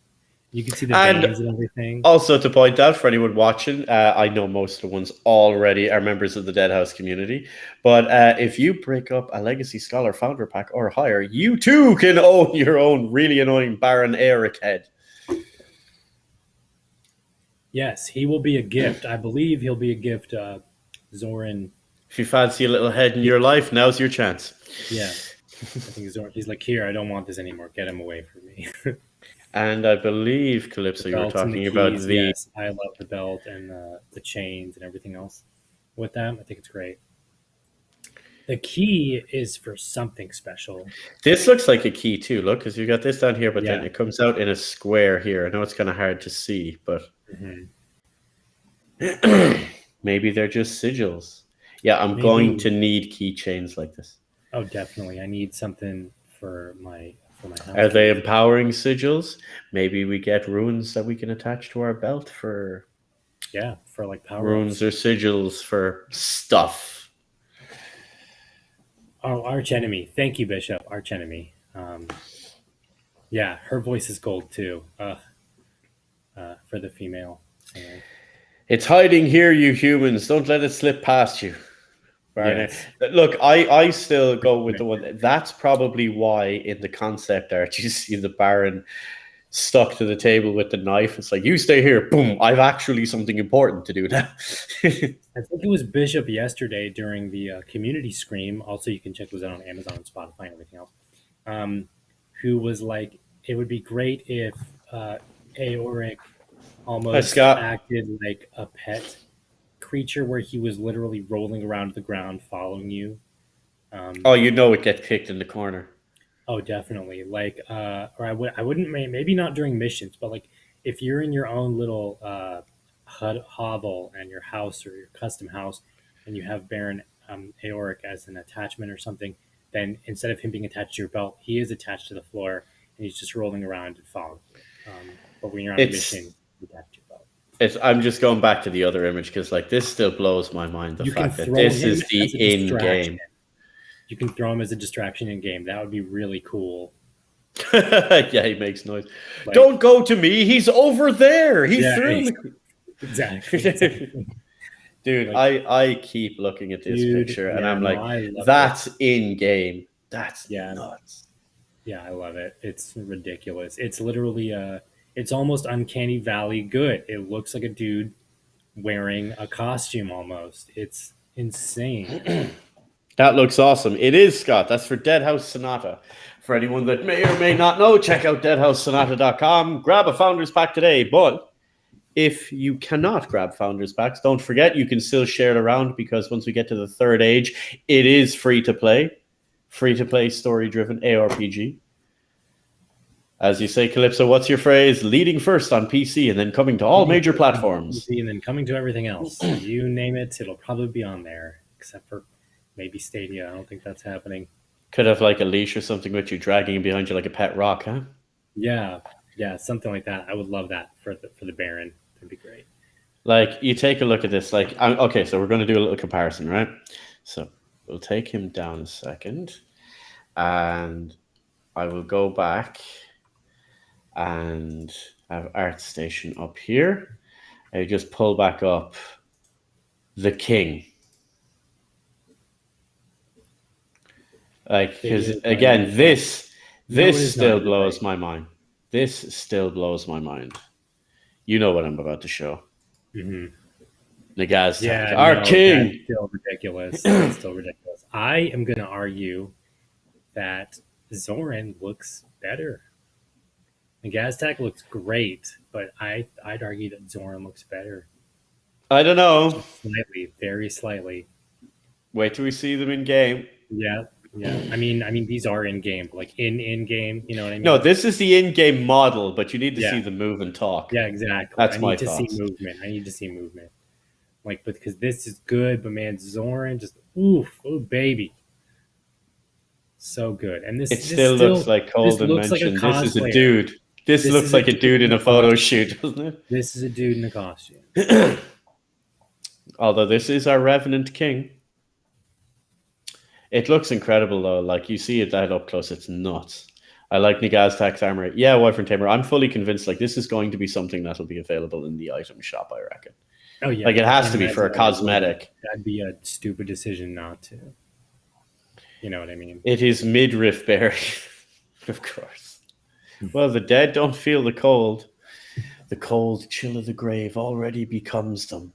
you can see the And veins and everything. also to point out for anyone watching, I know most of the ones already are members of the Deadhaus community. But if you break up a Legacy Scholar Founder Pack or higher, you too can own your own really annoying Baron Eric head. Yes, he will be a gift. I believe he'll be a gift. Zoran. If you fancy a little head in your life, now's your chance. Yeah, I think Zoran. He's like, here, I don't want this anymore. Get him away from me. And I believe, The Calypso, you were belts and the talking about keys. the. Yes, I love the belt and the chains and everything else with them. I think it's great. The key is for something special. This looks like a key too. Look, because you got this down here, but then Yeah. it comes out in a square here. I know it's kind of hard to see, but hmm maybe they're just sigils. Yeah, I'm going Maybe. to need keychains like this. Oh, definitely. I need something for my Are house. they empowering sigils? Maybe we get runes that we can attach to our belt for Yeah, for like power runes ups. or sigils for stuff. Oh, arch enemy. Thank you, Bishop. Arch enemy. Yeah, her voice is gold too. For the female singer. It's hiding here, you humans. Don't let it slip past you. Barney. Yes. Look, I still go with the one. That's probably why in the concept art you see the Baron stuck to the table with the knife. It's like, you stay here. Boom. I've actually something important to do now. I think it was Bishop yesterday during the community scream. Also, you can check those out on Amazon and Spotify and everything else. Um, who was like, it would be great if Aoric Hi, almost Scott. acted like a pet creature where he was literally rolling around the ground following you. Oh, Um, you know it gets kicked in the corner. oh, definitely. Like, or I wouldn't, maybe not during missions, but like if you're in your own little hovel and your house or your custom house and you have Baron Aoric as an attachment or something, then instead of him being attached to your belt, he is attached to the floor and he's just rolling around and following you. But when you're on a It's mission, you attach to your belt. I'm just going back to the other image because like this still blows my mind. The You can fact that throw this him is the as a distraction. in-game. You can throw him as a distraction in game. That would be really cool. Yeah, he makes noise. Like, Don't go to me. He's over there. He yeah, threw me. exactly. Dude, Like, I keep looking at this picture and I'm like, I love that's in game. That's Yeah. nuts. Yeah, I love it. It's ridiculous. It's literally it's almost uncanny valley good. It looks like a dude wearing a costume almost. It's insane. That looks awesome. It is, Scott. That's for Deadhaus Sonata. For anyone that may or may not know, check out deadhoussonata.com. Grab a Founders Pack today. But if you cannot grab Founders Packs, don't forget you can still share it around because once we get to the third age, it is free to play. Free to play, story driven ARPG. As you say, Calypso, what's your phrase? Leading first on PC and then coming to all major platforms. And then coming to everything else. You name it, it'll probably be on there, except for maybe Stadia. I don't think that's happening. Could have like a leash or something with you dragging him behind you like a pet rock, huh? Yeah, something like that. I would love that for the Baron. That'd be great. Like, you take a look at this. Like, okay, so we're going to do a little comparison, right? So we'll take him down a second, and I will go back and have ArtStation up here. I just pull back up the King. Like, because again, this still blows my mind. This still blows my mind. You know what I'm about to show. Mm-hmm. Nagaz, our king. That's still ridiculous. That's still ridiculous. I am going to argue that Zoran looks better. Nagaztak looks great, but I'd argue that Zoran looks better. I don't know. Slightly, very slightly. Wait till we see them in game. Yeah. I mean, these are in game, like in game. You know what I mean? No, this is the in-game model, but you need to see them move and talk. Yeah, exactly. That's my thoughts. I need to see movement. Like, because this is good, but man, Zoran just oh baby, so good. And this still looks like Colden mentioned. This is a dude. This looks like a dude in a photo shoot, doesn't it? This is a dude in a costume. Although this is our Revenant King. It looks incredible, though. Like, you see it that up close. It's nuts. I like Nagaztak's armor. Yeah, Wyvern Tamer. I'm fully convinced, like, this is going to be something that'll be available in the item shop, I reckon. Oh, yeah. Like, it has to be for a cosmetic. That'd be a stupid decision not to. You know what I mean? It is midriff berry. Of course. Well, the dead don't feel the cold. The cold chill of the grave already becomes them.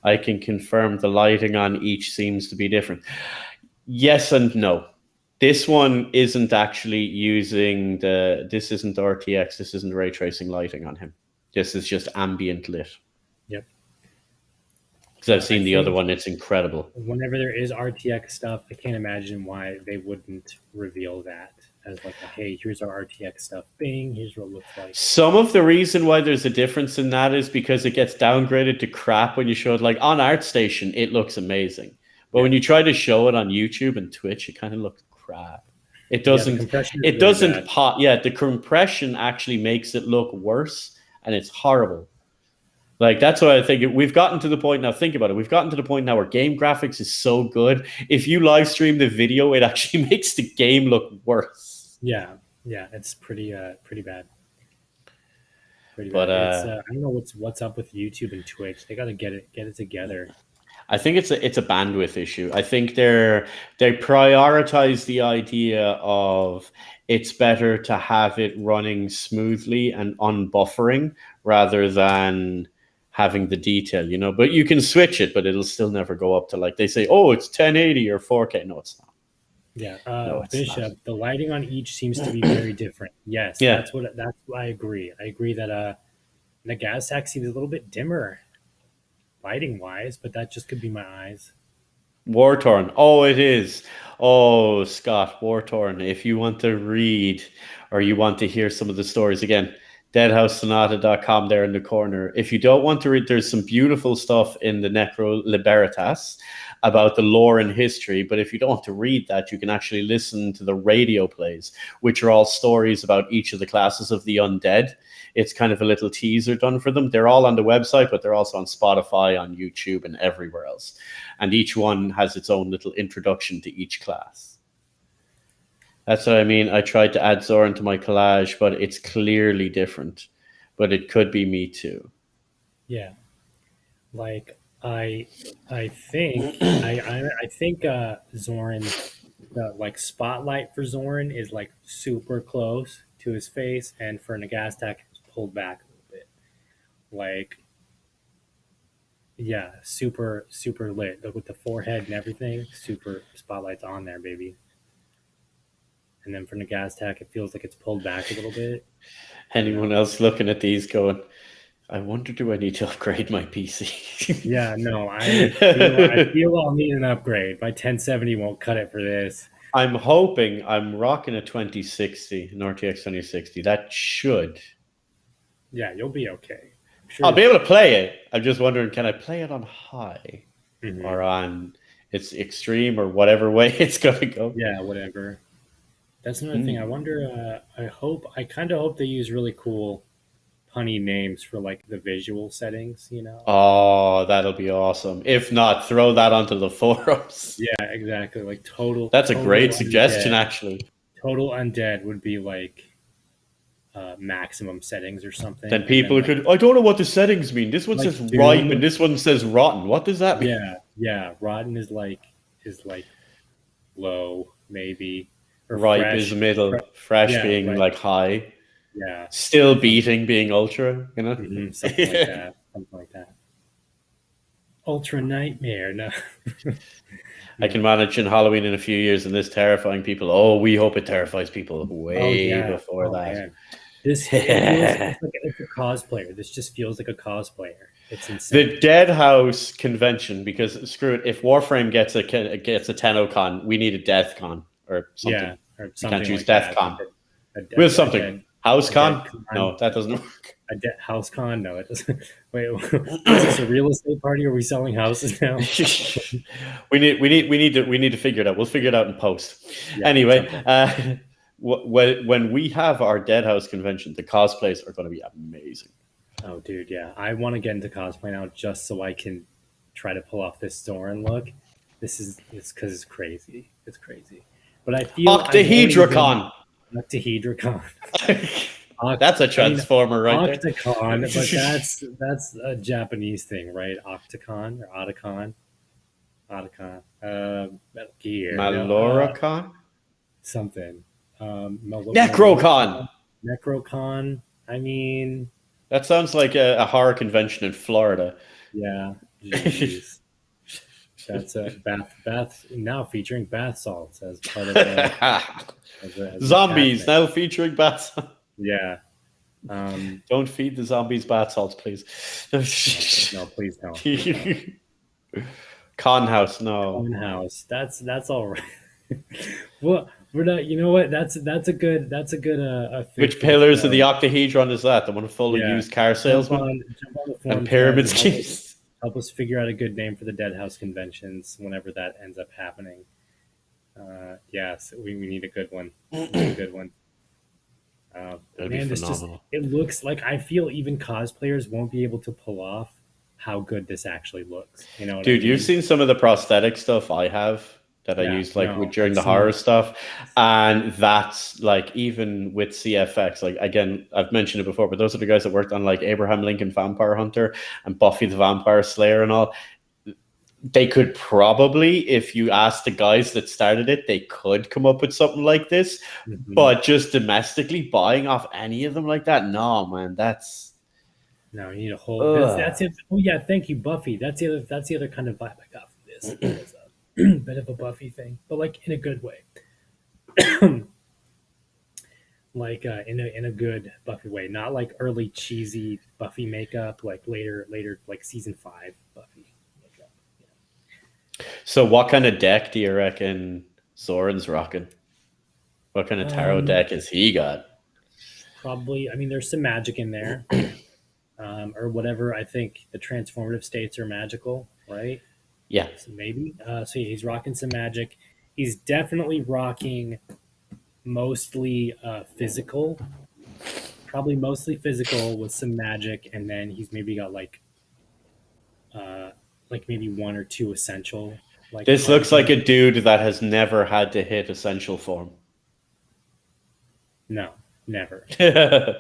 I can confirm the lighting on each seems to be different. Yes and no. This one isn't actually using this isn't RTX, this isn't ray tracing lighting on him. This is just ambient lit. Yep. Because I've seen the other one, it's incredible. Whenever there is RTX stuff, I can't imagine why they wouldn't reveal that as like, hey, here's our RTX stuff. Bing, here's what it looks like. Some of the reason why there's a difference in that is because it gets downgraded to crap when you show it. Like on ArtStation, it looks amazing. But when you try to show it on YouTube and Twitch, it kind of looks crap. It doesn't. It doesn't pop. Yeah, the compression actually makes it look worse, and it's horrible. Like that's why I think we've gotten to the point now. Think about it. We've gotten to the point now where game graphics is so good. If you live stream the video, it actually makes the game look worse. Yeah, it's pretty bad. Pretty but bad. I don't know what's up with YouTube and Twitch. They got to get it together. I think it's a bandwidth issue. I think they prioritize the idea of it's better to have it running smoothly and on buffering rather than having the detail, you know. But you can switch it, but it'll still never go up to like they say, oh, it's 1080 or 4K. No, it's not. Yeah, Bishop. The lighting on each seems to be very different. Yes, yeah, that's what I agree. I agree that Nagaztak seems a little bit dimmer, lighting wise, but that just could be my eyes. War Torn. Oh, it is. Oh, Scott, War Torn. If you want to read or you want to hear some of the stories again, DeadhausSonata.com there in the corner. If you don't want to read, there's some beautiful stuff in the Necro Liberitas about the lore and history. But if you don't want to read that, you can actually listen to the radio plays, which are all stories about each of the classes of the undead. It's kind of a little teaser done for them. They're all on the website, but they're also on Spotify, on YouTube, and everywhere else. And each one has its own little introduction to each class. That's what I mean. I tried to add Zoran to my collage, but it's clearly different. But it could be me too. Yeah, like I think Zoran, the like spotlight for Zoran is like super close to his face, and for Nagastak it's pulled back a little bit. Like, yeah, super lit with the forehead and everything. Super spotlights on there, baby. And then for Nagastak, it feels like it's pulled back a little bit. Anyone else looking at these going, I wonder, do I need to upgrade my PC? Yeah, no, I feel I'll need an upgrade. My 1070 won't cut it for this. I'm hoping I'm rocking a 2060, an RTX 2060. That should. Yeah, you'll be okay. Sure. I'll be able to play it. I'm just wondering, can I play it on high or on its extreme or whatever way it's going to go? Yeah, whatever. That's another thing. I wonder. I kind of hope they use really cool, punny names for like the visual settings. You know. Oh, that'll be awesome. If not, throw that onto the forums. Yeah, exactly. Like total. That's a total great suggestion, undead. actually. Total undead would be like maximum settings or something. Then people could. I don't know what the settings mean. This one like says ripe, Doom. and this one says rotten. What does that mean? Yeah. Rotten is like low maybe. Or Ripe fresh. is middle, fresh Yeah, being right. like high, Yeah. still beating being ultra, you know? Something like that. Something like that. Ultra nightmare. No. I can manage in Halloween in a few years and this terrifying people. Oh, we hope it terrifies people way before that. Man. This feels like it's a cosplayer. This just feels like a cosplayer. It's insane. The Deadhaus convention, because screw it, if Warframe gets a TennoCon, we need a DeathCon or something. Yeah, or You something can't use like DeathCon. that. We'll something. HouseCon? DeadCon. No, that doesn't work. A house con? No, it doesn't. Wait, is this a real estate party? Are we selling houses now? we need to figure it out. We'll figure it out in post. Yeah, Anyway, when we have our Deadhaus convention, the cosplays are going to be amazing. Oh, dude, yeah. I want to get into cosplay now just so I can try to pull off this Zoran look. It's because it's crazy. It's crazy. But I feel Octahedrocon. Octahedrocon. That's a transformer right there. Octacon, but that's a Japanese thing, right? Octacon or Otacon. Otacon. Metal Gear. Maloracon? Something. Necrocon. Necrocon. I mean, that sounds like a horror convention in Florida. Yeah. Jeez. That's a bath now featuring bath salts as part of as zombies now featuring bath salts. Yeah. Don't feed the zombies bath salts, please. No, please don't. Con house, no. Con house. That's all right. Well, we're not. You know what? That's a good. Which pillars of the octahedron is that? The one full of used car salesmen and pyramid schemes. Help us figure out a good name for the Deadhaus conventions whenever that ends up happening. Yes, we need a good one. A good one. Man, it looks like I feel even cosplayers won't be able to pull off how good this actually looks. You know, dude, you've seen some of the prosthetic stuff I have that I used during the horror stuff, and that's like even with CFX. Like again, I've mentioned it before, but those are the guys that worked on like Abraham Lincoln Vampire Hunter and Buffy the Vampire Slayer and all. They could probably, if you asked the guys that started it, they could come up with something like this. Mm-hmm. But just domestically buying off any of them like that, no, man, that's no. You need a whole. That's it. Oh yeah, thank you, Buffy. That's the other kind of vibe I got from this. It was a bit of a Buffy thing, but like in a good way. Like in a good Buffy way, not like early cheesy Buffy makeup, like later like season 5 Buffy. So what kind of deck do you reckon Zoran's rocking? What kind of tarot deck has he got? probably. I mean, there's some magic in there, or whatever. I think the transformative states are magical, right? Yeah. So maybe. So yeah, he's rocking some magic. He's definitely rocking mostly physical, probably mostly physical with some magic, and then he's maybe got uh, like maybe one or two essential like This cards looks in like there. a dude that has never had to hit essential form. No, never, This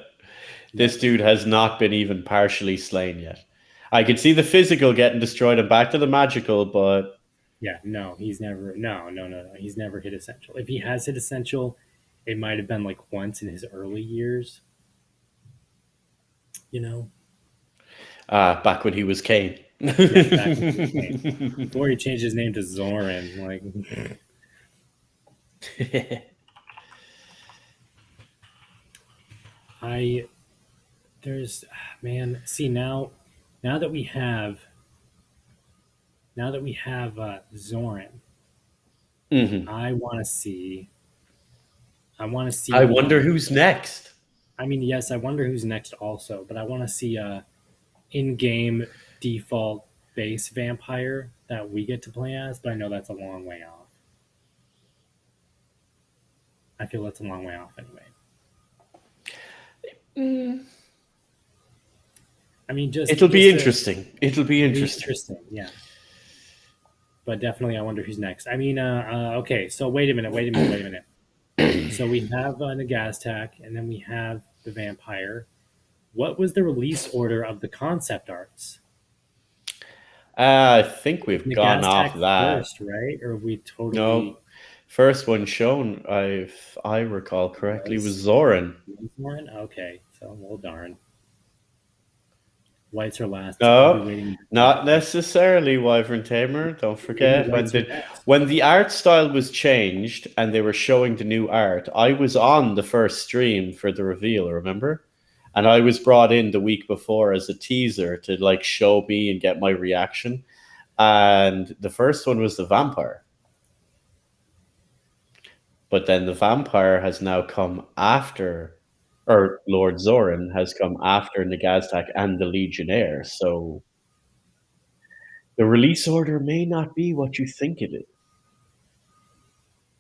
never. dude has not been even partially slain yet. I could see the physical getting destroyed and back to the magical, but Yeah, no, he's never. No, no, no, no. He's never hit essential. If he has hit essential, it might have been like once in his early years. You know, back when he was Kane. yeah, back when he was playing before he changed his name to Zoran. Like, I there's man. See now that we have Zoran, Mhm. I want to see. I want to I see. wonder who's next. I mean, yes, I wonder who's next also, but I want to see in-game default base vampire that we get to play as. But I know that's a long way off. I feel that's a long way off anyway. I mean, It'll be just to interesting. It'll be it'll be interesting. interesting, yeah. But definitely, I wonder who's next. I mean, okay, so wait a minute. So we have the Gaztac, and then we have the vampire. What was the release order of the concept arts? I think Was we've gone off Nagaztak that. first, right? Or we totally No, first one shown, if I recall correctly, was was Zoran. Warren? Okay, so well darn. Whites are last, so I'll be No, waiting not necessarily Wyvern Tamer. Don't maybe forget whites are next. when the art style was changed and they were showing the new art. I was on the first stream for the reveal. Remember? And I was brought in the week before as a teaser to like show me and get my reaction. And the first one was the vampire. But then the vampire has now come after, or Lord Zoran has come after Nagaztak and the Legionnaire. So the release order may not be what you think it is.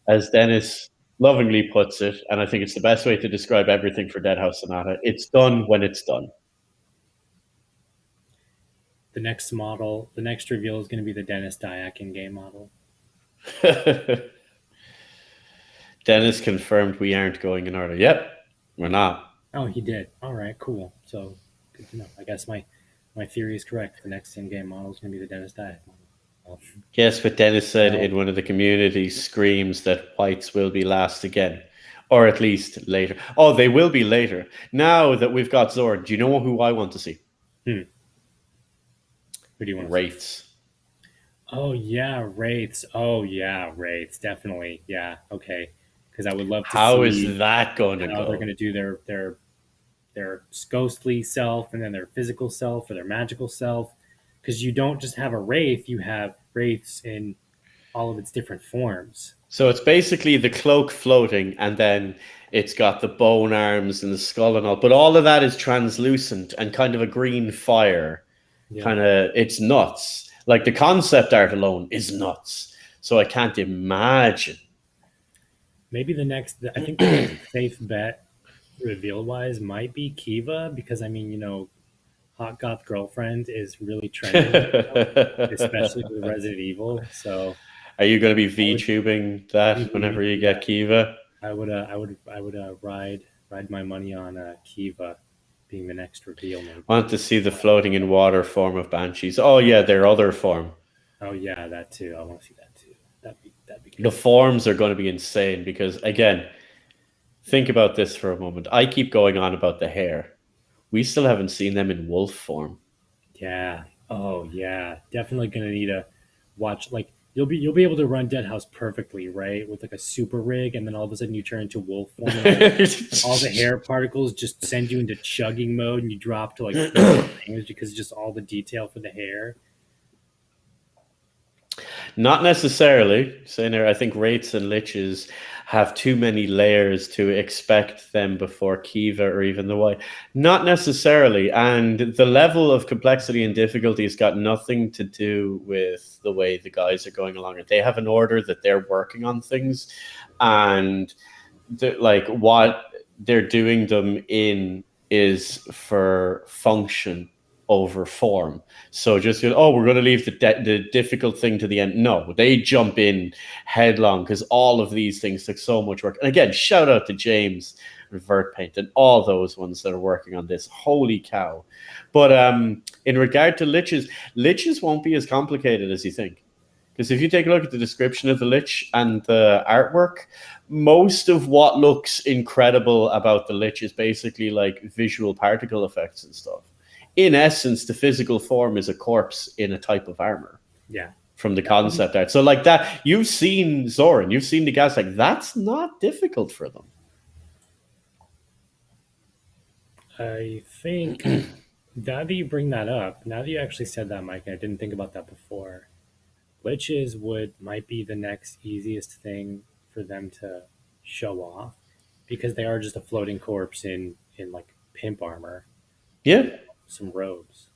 As Dennis lovingly puts it, and I think it's the best way to describe everything for Deadhaus Sonata, it's done when it's done. The next reveal is going to be the Dennis Dyack in-game model. Dennis confirmed we aren't going in order. Yep, we're not. Oh, he did. All right, cool. So good to know. I guess my theory is correct. The next in-game model is going to be the Dennis Dyack model. Well, Guess what Dennis said well, in one of the community screams that whites will be last again. Or at least later. Oh, they will be later. Now that we've got Zord, do you know who I want to see? who do you want to see? Wraiths. Oh yeah, Wraiths. Oh yeah, Wraiths. Definitely. Yeah. Okay. Because I would love to How is see that going to how they're go? going to do their ghostly self and then their physical self or their magical self. Because you don't just have a wraith; you have wraiths in all of its different forms. So it's basically the cloak floating, and then it's got the bone arms and the skull and all. But all of that is translucent and kind of a green fire. Yeah. Kind of, it's nuts. Like the concept art alone is nuts. So I can't imagine. Maybe I think the next safe bet reveal wise might be Kiva because I mean, Hot Goth Girlfriend is really trending right now, especially with Resident Evil. So Are you going to be I would VTubing that whenever you yeah, get Kiva? I would ride my money on Kiva being the next reveal. Maybe. I want to see the floating in water form of banshees. Oh yeah, their other form. Oh yeah, that too. I want to see that too. That'd be The good. forms are going to be insane because again, think about this for a moment. I keep going on about the hair. We still haven't seen them in wolf form. Yeah. Oh yeah. Definitely gonna need to watch like you'll be able to run Deadhouse perfectly, right? With like a super rig, and then all of a sudden you turn into wolf form, and all the hair particles just send you into chugging mode, and you drop to like 4 frames because just all the detail for the hair. Not necessarily. Saying there, I think wraiths and liches have too many layers to expect them before Kiva or even the Y. Not necessarily. And the level of complexity and difficulty has got nothing to do with the way the guys are going along. They have an order that they're working on things, and like what they're doing them in is for function over form. So just oh, we're going to leave the difficult thing to the end. No, they jump in headlong because all of these things took so much work. And again, shout out to James and Vertpaint and all those ones that are working on this. Holy cow! But in regard to liches won't be as complicated as you think. Because if you take a look at the description of the Lich and the artwork, most of what looks incredible about the Lich is basically like visual particle effects and stuff. In essence, the physical form is a corpse in a type of armor. Yeah. From the concept art. So like that, you've seen Zoran, you've seen the guys, like that's not difficult for them. I think now that you bring that up, now that you actually said that, Mike, I didn't think about that before. Liches might be the next easiest thing for them to show off because they are just a floating corpse in like pimp armor, Yeah. some robes.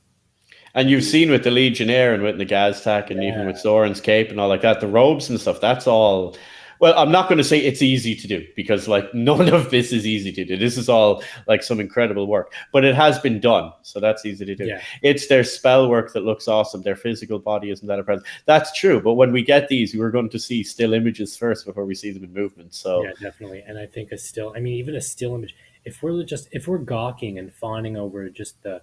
And you've seen with the Legionnaire and with the Gaztak and even with Zoran's cape and all like that, the robes and stuff, that's all. Well, I'm not going to say it's easy to do because like none of this is easy to do. This is all like some incredible work, but it has been done. So that's easy to do. Yeah. It's their spell work that looks awesome. Their physical body isn't that impressive. That's true. But when we get these, we're going to see still images first before we see them in movement. So yeah, definitely. And I think even a still image, if we're gawking and fawning over just the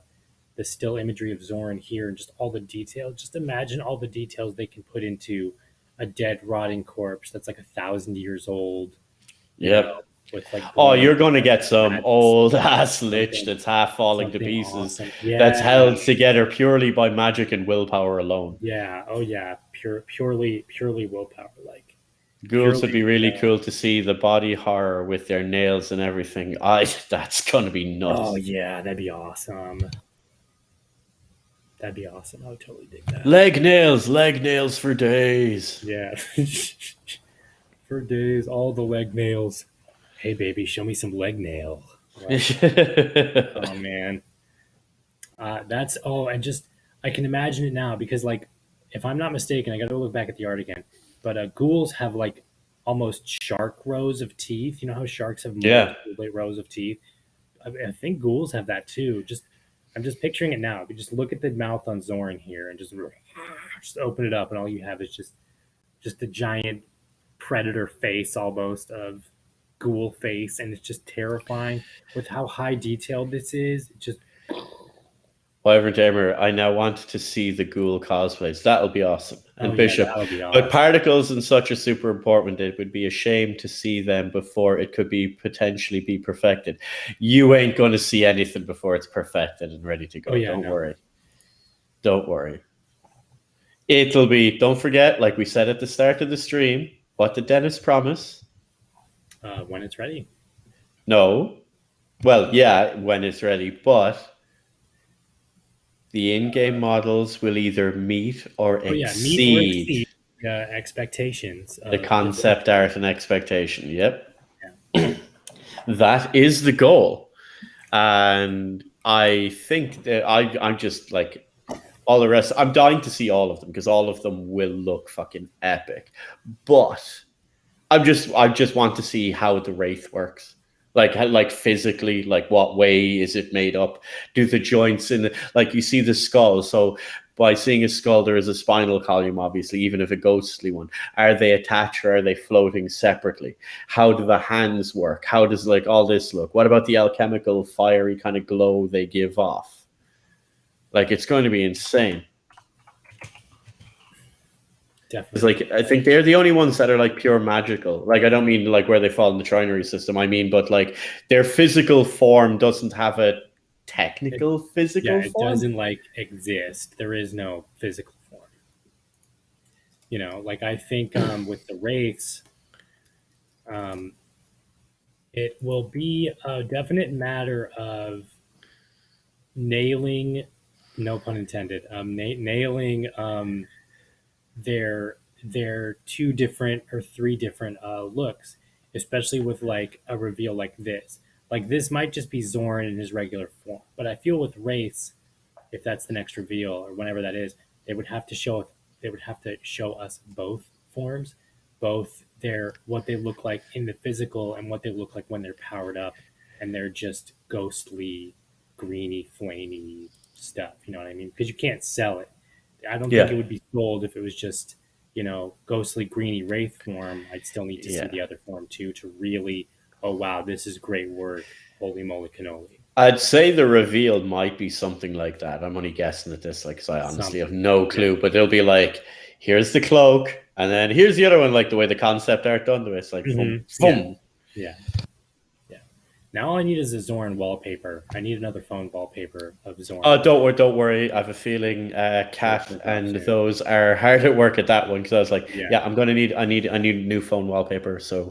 still imagery of Zoran here and just all the detail. Just imagine all the details they can put into a dead, rotting corpse that's like 1,000 years old. Yep. With like you're going to get some old ass lich that's half falling to pieces. Awesome. Yeah. That's held together purely by magic and willpower alone. Yeah. Oh yeah. Purely willpower. Like ghouls would be really cool to see the body horror with their nails and everything. That's going to be nuts. Oh yeah, that'd be awesome. That'd be awesome. I would totally dig that. Leg nails for days. Yeah. For days, all the leg nails. Hey, baby, show me some leg nail. Like, oh, man. And just, I can imagine it now because, like, if I'm not mistaken, I got to look back at the art again, but ghouls have, like, almost shark rows of teeth. You know how sharks have rows of teeth? I think ghouls have that, too. I'm just picturing it now. If you just look at the mouth on Zoran here and just open it up, and all you have is just a giant predator face almost of ghoul face, and it's just terrifying with how high detailed this is. It just Wyvern Tamer, I now want to see the ghoul cosplays. That'll be awesome. And Bishop. That'll be awesome. But particles and such are super important. It would be a shame to see them before it could be potentially be perfected. You ain't going to see anything before it's perfected and ready to go. Don't worry. Don't worry. It'll be, don't forget, like we said at the start of the stream, what did Dennis promise? When it's ready. No. Well, yeah, when it's ready, but the in-game models will either meet or exceed expectations. The concept art and expectation. Yep. Yeah. That is the goal. And I think that I'm just like all the rest. I'm dying to see all of them because all of them will look fucking epic. But I just want to see how the Wraith works. Like physically, like what way is it made up? Do the joints in the, like you see the skull? So by seeing a skull, there is a spinal column, obviously, even if a ghostly one. Are they attached or are they floating separately? How do the hands work? How does like all this look? What about the alchemical fiery kind of glow they give off? Like it's going to be insane. Definitely. It's like I think they're the only ones that are like pure magical. Like I don't mean like where they fall in the trinary system. I mean, but like their physical form doesn't have a technical physical form. It doesn't like exist. There is no physical form. You know, like I think with the wraiths, it will be a definite matter of nailing, no pun intended, nailing their they're two different or three different looks, especially with like a reveal like this. Like this might just be Zorn in his regular form, but I feel with Wraiths, if that's the next reveal or whenever that is, they would have to show us both forms, both their what they look like in the physical and what they look like when they're powered up and they're just ghostly, greeny, flamey stuff. You know what I mean? Because you can't sell it. I don't think it Yeah. would be sold if it was just ghostly, greeny wraith form. I'd still need to see Yeah. the other form too to really, oh wow, this is great work. Holy moly cannoli. I'd say the reveal might be something like that. I'm only guessing at this, like, because I honestly have Something. no Yeah. clue. But they'll be like, "Here's the cloak, and then here's the other one." Like the way the concept art done to it, it's like, Mm-hmm. boom. Yeah. Yeah. Now all I need is a Zorn wallpaper. I need another phone wallpaper of Zorn. Oh, don't worry. I have a feeling Kat and those are hard at work at that one because I was like, yeah, I need a new phone wallpaper. So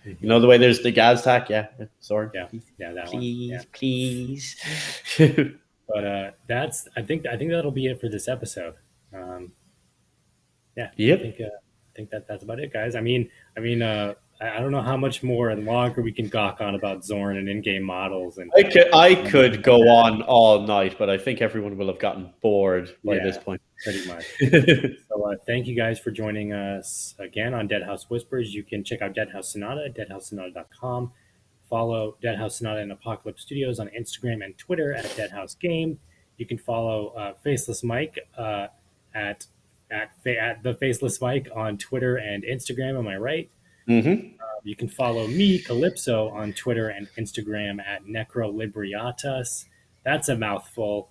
you know the way there's the Gaztac, sorry, that please, one. please. But I think that'll be it for this episode. Yep. I think that's about it, guys. I don't know how much more and longer we can gawk on about Zorn and in-game models. And I could go on all night, but I think everyone will have gotten bored by this point. Pretty much. So thank you guys for joining us again on Deadhaus Whispers. You can check out Deadhaus Sonata at deadhaussonata.com. Follow Deadhaus Sonata and Apocalypse Studios on Instagram and Twitter at Deadhaus Game. You can follow Faceless Mike at the Faceless Mike on Twitter and Instagram. Am I right? Mm-hmm. You can follow me, Calypso, on Twitter and Instagram at Necrolibriatus. That's a mouthful.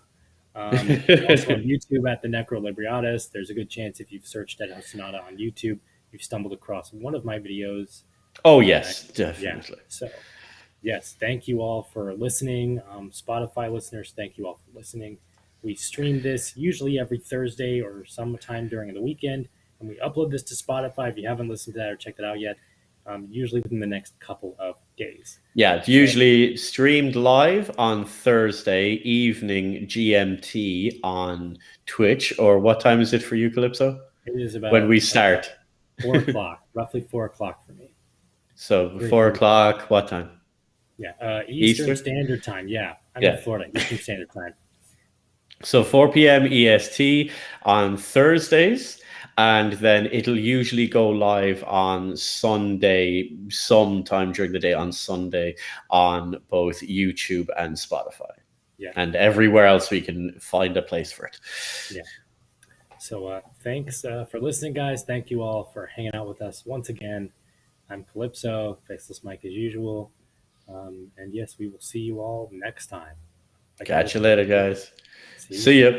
Also on YouTube at the Necrolibriatus. There's a good chance if you've searched Deadhaus Sonata on YouTube, you've stumbled across one of my videos. Oh, yes, definitely. Yeah. So, yes, thank you all for listening. Spotify listeners, thank you all for listening. We stream this usually every Thursday or sometime during the weekend, and we upload this to Spotify. If you haven't listened to that or checked it out yet, usually within the next couple of days. Yeah, it's usually streamed live on Thursday evening GMT on Twitch. Or what time is it for you, Calypso? It is about when we start. 4 o'clock, roughly 4 o'clock for me. So 4 o'clock, what time? Yeah, Eastern Standard Time. Yeah, I'm in Florida, Eastern Standard Time. So 4 p.m. EST on Thursdays, and then it'll usually go live on Sunday, sometime during the day on Sunday, on both YouTube and Spotify. Yeah. And everywhere else we can find a place for it. Yeah. So thanks for listening, guys. Thank you all for hanging out with us once again. I'm Calypso, Faceless Mike as usual. And yes, we will see you all next time. Catch you later, guys. See ya.